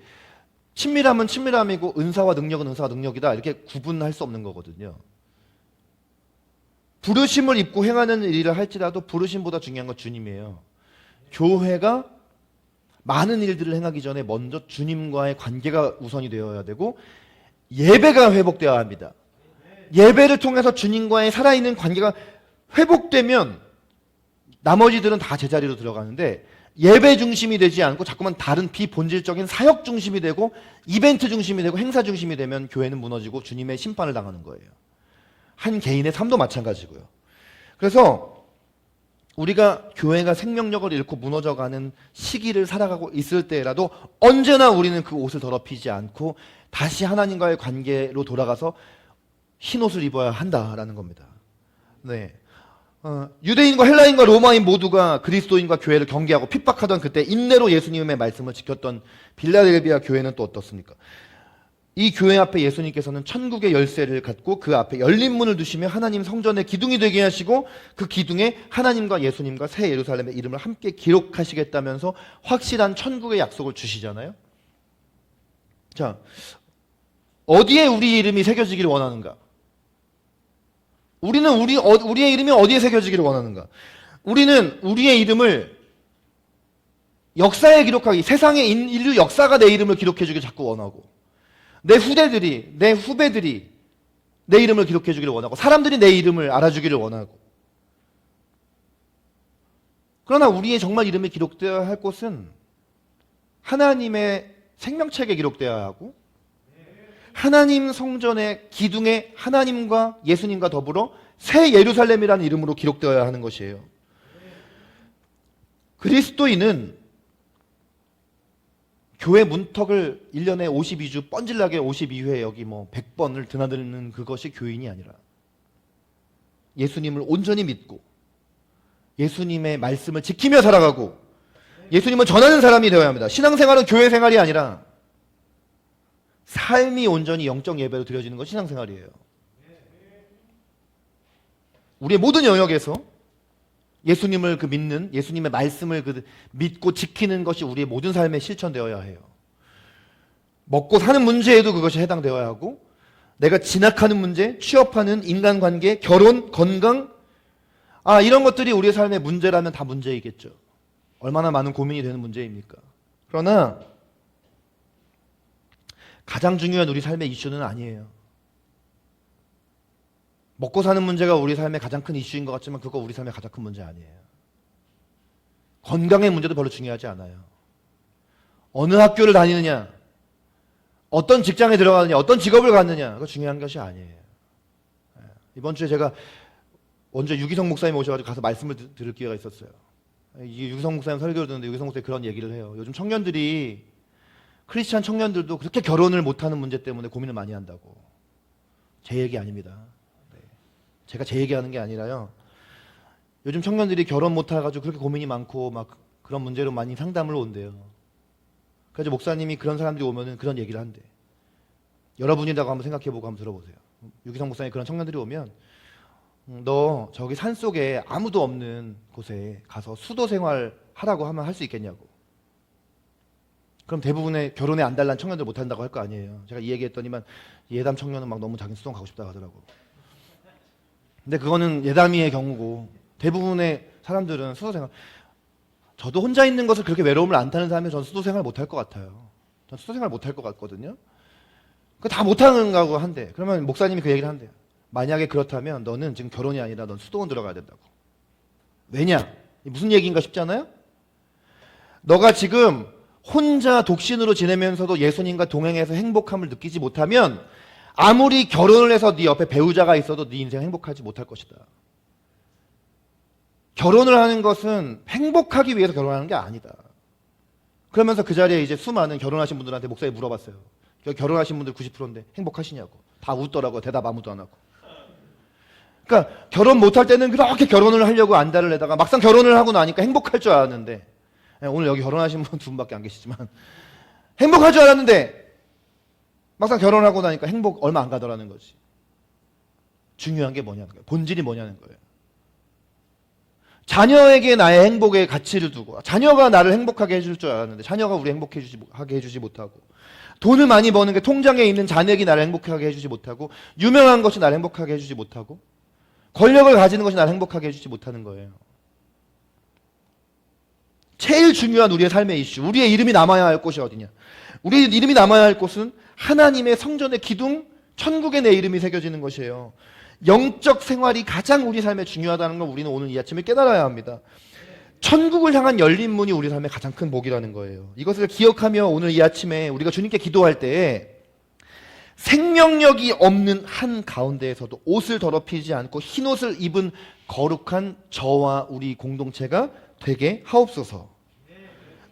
친밀함은 친밀함이고 은사와 능력은 은사와 능력이다 이렇게 구분할 수 없는 거거든요. 부르심을 입고 행하는 일을 할지라도 부르심보다 중요한 건 주님이에요. 교회가 많은 일들을 행하기 전에 먼저 주님과의 관계가 우선이 되어야 되고 예배가 회복되어야 합니다. 예배를 통해서 주님과의 살아있는 관계가 회복되면 나머지들은 다 제자리로 들어가는데 예배 중심이 되지 않고 자꾸만 다른 비본질적인 사역 중심이 되고 이벤트 중심이 되고 행사 중심이 되면 교회는 무너지고 주님의 심판을 당하는 거예요. 한 개인의 삶도 마찬가지고요. 그래서 우리가 교회가 생명력을 잃고 무너져가는 시기를 살아가고 있을 때라도 언제나 우리는 그 옷을 더럽히지 않고 다시 하나님과의 관계로 돌아가서 흰 옷을 입어야 한다라는 겁니다. 네. 유대인과 헬라인과 로마인 모두가 그리스도인과 교회를 경계하고 핍박하던 그때 인내로 예수님의 말씀을 지켰던 빌라델비아 교회는 또 어떻습니까? 이 교회 앞에 예수님께서는 천국의 열쇠를 갖고 그 앞에 열린 문을 두시며 하나님 성전의 기둥이 되게 하시고 그 기둥에 하나님과 예수님과 새 예루살렘의 이름을 함께 기록하시겠다면서 확실한 천국의 약속을 주시잖아요. 자, 어디에 우리 이름이 새겨지기를 원하는가? 우리는 우리의 이름이 어디에 새겨지기를 원하는가? 우리는 우리의 이름을 역사에 기록하기, 세상의 인류 역사가 내 이름을 기록해주길 자꾸 원하고 내 후배들이 내 이름을 기록해주기를 원하고 사람들이 내 이름을 알아주기를 원하고 그러나 우리의 정말 이름이 기록되어야 할 곳은 하나님의 생명책에 기록되어야 하고 하나님 성전의 기둥에 하나님과 예수님과 더불어 새 예루살렘이라는 이름으로 기록되어야 하는 것이에요. 그리스도인은 교회 문턱을 1년에 52주 뻔질나게 52회 여기 100번을 드나드는 그것이 교인이 아니라 예수님을 온전히 믿고 예수님의 말씀을 지키며 살아가고 예수님을 전하는 사람이 되어야 합니다. 신앙생활은 교회 생활이 아니라 삶이 온전히 영적 예배로 드려지는 것이 신앙생활이에요. 우리의 모든 영역에서 예수님을 믿는 예수님의 말씀을 믿고 지키는 것이 우리의 모든 삶에 실천되어야 해요. 먹고 사는 문제에도 그것이 해당되어야 하고 내가 진학하는 문제, 취업하는 인간관계, 결혼, 건강 이런 것들이 우리의 삶의 문제라면 다 문제이겠죠. 얼마나 많은 고민이 되는 문제입니까? 그러나 가장 중요한 우리 삶의 이슈는 아니에요. 먹고 사는 문제가 우리 삶의 가장 큰 이슈인 것 같지만 그거 우리 삶의 가장 큰 문제 아니에요. 건강의 문제도 별로 중요하지 않아요. 어느 학교를 다니느냐, 어떤 직장에 들어가느냐, 어떤 직업을 갖느냐, 그거 중요한 것이 아니에요. 이번 주에 제가 원주에 유기성 목사님 오셔가지고 가서 말씀을 들을 기회가 있었어요. 이게 유기성 목사님 설교를 듣는데 유기성 목사님이 그런 얘기를 해요. 요즘 청년들이, 크리스찬 청년들도 그렇게 결혼을 못하는 문제 때문에 고민을 많이 한다고. 제 얘기 아닙니다. 네. 제가 제 얘기하는 게 아니라요. 요즘 청년들이 결혼 못해가지고 그렇게 고민이 많고 막 그런 문제로 많이 상담을 온대요. 그래서 목사님이 그런 사람들이 오면은 그런 얘기를 한대. 여러분이라고 한번 생각해보고 한번 들어보세요. 유기성 목사님 그런 청년들이 오면 너 저기 산속에 아무도 없는 곳에 가서 수도 생활 하라고 하면 할 수 있겠냐고. 그럼 대부분의 결혼에 안달난 청년들 못한다고 할 거 아니에요. 제가 이 얘기했더니만 예담 청년은 막 너무 자기 수동 가고 싶다고 하더라고. 근데 그거는 예담이의 경우고 대부분의 사람들은 수도 생활, 저도 혼자 있는 것을 그렇게 외로움을 안 타는 사람이 전 수도 생활 못할 것 같아요. 전 수도 생활 못할 것 같거든요. 그 다 못하는 거고 한대. 그러면 목사님이 그 얘기를 한대요. 만약에 그렇다면 너는 지금 결혼이 아니라 넌 수도원 들어가야 된다고. 왜냐? 무슨 얘기인가 싶잖아요? 너가 지금 혼자 독신으로 지내면서도 예수님과 동행해서 행복함을 느끼지 못하면 아무리 결혼을 해서 네 옆에 배우자가 있어도 네 인생 행복하지 못할 것이다. 결혼을 하는 것은 행복하기 위해서 결혼하는 게 아니다. 그러면서 그 자리에 이제 수많은 결혼하신 분들한테 목사님이 물어봤어요. 결혼하신 분들 90%인데 행복하시냐고. 다 웃더라고요. 대답 아무도 안 하고. 그러니까 결혼 못할 때는 그렇게 결혼을 하려고 안달을 내다가 막상 결혼을 하고 나니까 행복할 줄 알았는데, 오늘 여기 결혼하신 분 두 분밖에 안 계시지만 행복할 줄 알았는데 막상 결혼하고 나니까 행복 얼마 안 가더라는 거지. 중요한 게 뭐냐는 거예요. 본질이 뭐냐는 거예요. 자녀에게 나의 행복의 가치를 두고, 자녀가 나를 행복하게 해줄 줄 알았는데 자녀가 우리 행복하게 해주지 못하고, 돈을 많이 버는 게 통장에 있는 잔액이 나를 행복하게 해주지 못하고, 유명한 것이 나를 행복하게 해주지 못하고, 권력을 가지는 것이 나를 행복하게 해주지 못하는 거예요. 제일 중요한 우리의 삶의 이슈, 우리의 이름이 남아야 할 곳이 어디냐? 우리의 이름이 남아야 할 곳은 하나님의 성전의 기둥, 천국에 내 이름이 새겨지는 것이에요. 영적 생활이 가장 우리 삶에 중요하다는 걸 우리는 오늘 이 아침에 깨달아야 합니다. 천국을 향한 열린 문이 우리 삶의 가장 큰 복이라는 거예요. 이것을 기억하며 오늘 이 아침에 우리가 주님께 기도할 때 생명력이 없는 한 가운데에서도 옷을 더럽히지 않고 흰 옷을 입은 거룩한 저와 우리 공동체가 되게 하옵소서.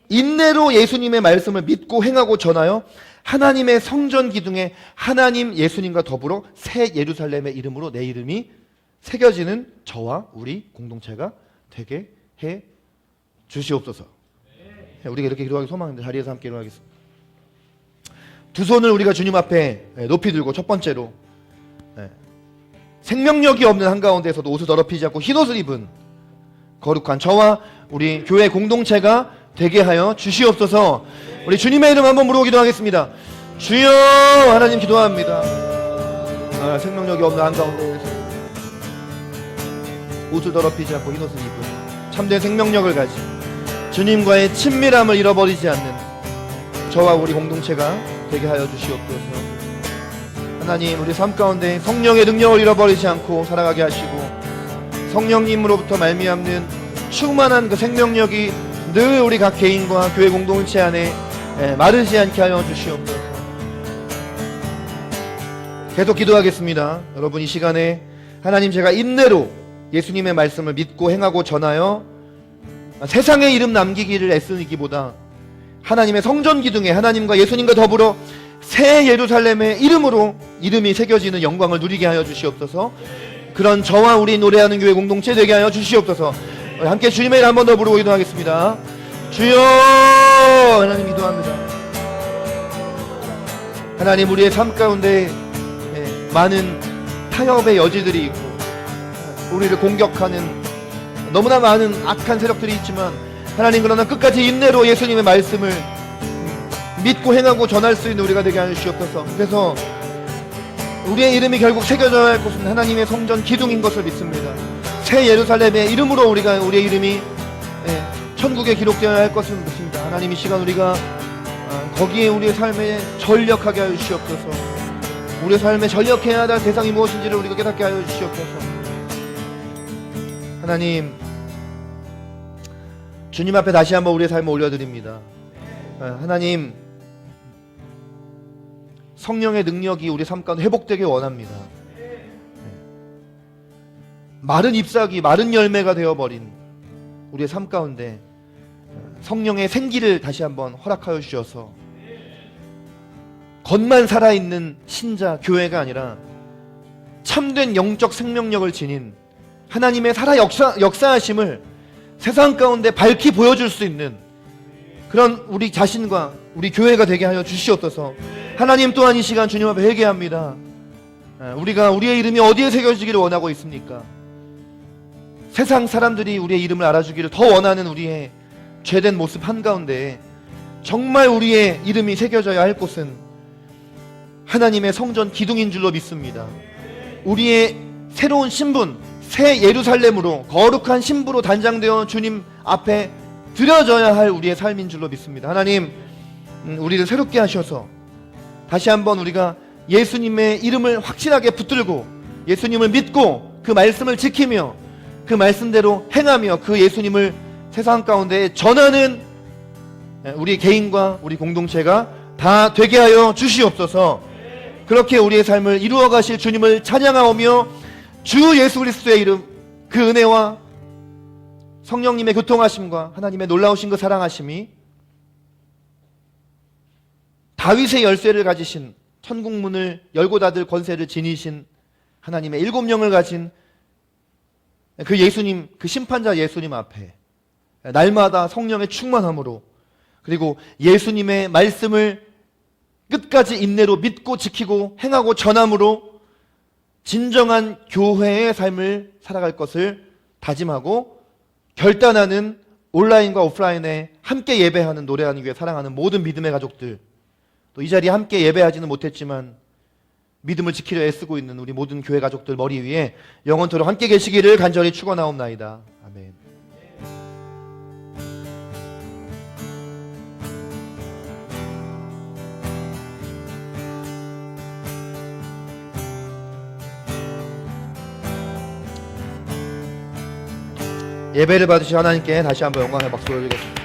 인내로 예수님의 말씀을 믿고 행하고 전하여 하나님의 성전 기둥에 하나님 예수님과 더불어 새 예루살렘의 이름으로 내 이름이 새겨지는 저와 우리 공동체가 되게 해 주시옵소서. 우리가 이렇게 기도하기 소망인데 자리에서 함께 일어나겠습니다. 두 손을 우리가 주님 앞에 높이 들고 첫 번째로 생명력이 없는 한가운데에서도 옷을 더럽히지 않고 흰옷을 입은 거룩한 저와 우리 교회 공동체가 되게 하여 주시옵소서. 우리 주님의 이름 한번 부르고 기도하겠습니다. 주여, 하나님 기도합니다. 생명력이 없는 한가운데에서 옷을 더럽히지 않고 흰옷을 입은 참된 생명력을 가진 주님과의 친밀함을 잃어버리지 않는 저와 우리 공동체가 되게 하여 주시옵소서. 하나님, 우리 삶 가운데 성령의 능력을 잃어버리지 않고 살아가게 하시고 성령님으로부터 말미암는 충만한 그 생명력이 늘 우리 각 개인과 교회 공동체 안에 마르지 않게 하여 주시옵소서. 계속 기도하겠습니다. 여러분, 이 시간에 하나님, 제가 인내로 예수님의 말씀을 믿고 행하고 전하여 세상의 이름 남기기를 애쓰기보다 하나님의 성전 기둥에 하나님과 예수님과 더불어 새 예루살렘의 이름으로 이름이 새겨지는 영광을 누리게 하여 주시옵소서. 그런 저와 우리 노래하는 교회 공동체 되게 하여 주시옵소서. 함께 주님의 이름 한 번 더 부르고 기도하겠습니다. 주여, 하나님 기도합니다. 하나님, 우리의 삶 가운데 많은 타협의 여지들이 있고 우리를 공격하는 너무나 많은 악한 세력들이 있지만 하나님, 그러나 끝까지 인내로 예수님의 말씀을 믿고 행하고 전할 수 있는 우리가 되게 하여 주시옵소서. 그래서 우리의 이름이 결국 새겨져야 할 곳은 하나님의 성전 기둥인 것을 믿습니다. 새 예루살렘의 이름으로 우리의 이름이 천국에 기록되어야 할 것을 믿습니다. 하나님, 이 시간 우리가 거기에 우리의 삶에 전력하게 하여 주시옵소서. 우리의 삶에 전력해야 할 대상이 무엇인지를 우리가 깨닫게 하여 주시옵소서. 하나님, 주님 앞에 다시 한번 우리의 삶을 올려드립니다. 하나님, 성령의 능력이 우리 삶 가운데 회복되길 원합니다. 네. 마른 잎사귀, 마른 열매가 되어버린 우리의 삶 가운데 성령의 생기를 다시 한번 허락하여 주셔서 겉만 살아있는 신자, 교회가 아니라 참된 영적 생명력을 지닌 하나님의 살아 역사하심을 세상 가운데 밝히 보여줄 수 있는 그런 우리 자신과 우리 교회가 되게 하여 주시옵소서. 하나님 또한 이 시간 주님 앞에 회개합니다. 우리가 우리의 이름이 어디에 새겨지기를 원하고 있습니까? 세상 사람들이 우리의 이름을 알아주기를 더 원하는 우리의 죄된 모습 한가운데 정말 우리의 이름이 새겨져야 할 곳은 하나님의 성전 기둥인 줄로 믿습니다. 우리의 새로운 신분, 새 예루살렘으로 거룩한 신부로 단장되어 주님 앞에 드려져야 할 우리의 삶인 줄로 믿습니다. 하나님, 우리를 새롭게 하셔서 다시 한번 우리가 예수님의 이름을 확실하게 붙들고 예수님을 믿고 그 말씀을 지키며 그 말씀대로 행하며 그 예수님을 세상 가운데 전하는 우리 개인과 우리 공동체가 다 되게 하여 주시옵소서. 그렇게 우리의 삶을 이루어 가실 주님을 찬양하오며 주 예수 그리스도의 이름, 그 은혜와 성령님의 교통하심과 하나님의 놀라우신 그 사랑하심이 다윗의 열쇠를 가지신 천국 문을 열고 닫을 권세를 지니신 하나님의 7영을 가진 그 예수님, 그 심판자 예수님 앞에 날마다 성령의 충만함으로 그리고 예수님의 말씀을 끝까지 인내로 믿고 지키고 행하고 전함으로 진정한 교회의 삶을 살아갈 것을 다짐하고 결단하는 온라인과 오프라인에 함께 예배하는 노래하는 교회 사랑하는 모든 믿음의 가족들, 또 이 자리에 함께 예배하지는 못했지만 믿음을 지키려 애쓰고 있는 우리 모든 교회 가족들 머리 위에 영원토록 함께 계시기를 간절히 축원하옵나이다. 아멘. 예배를 받으신 하나님께 다시 한번 영광의 박수 올리겠습니다.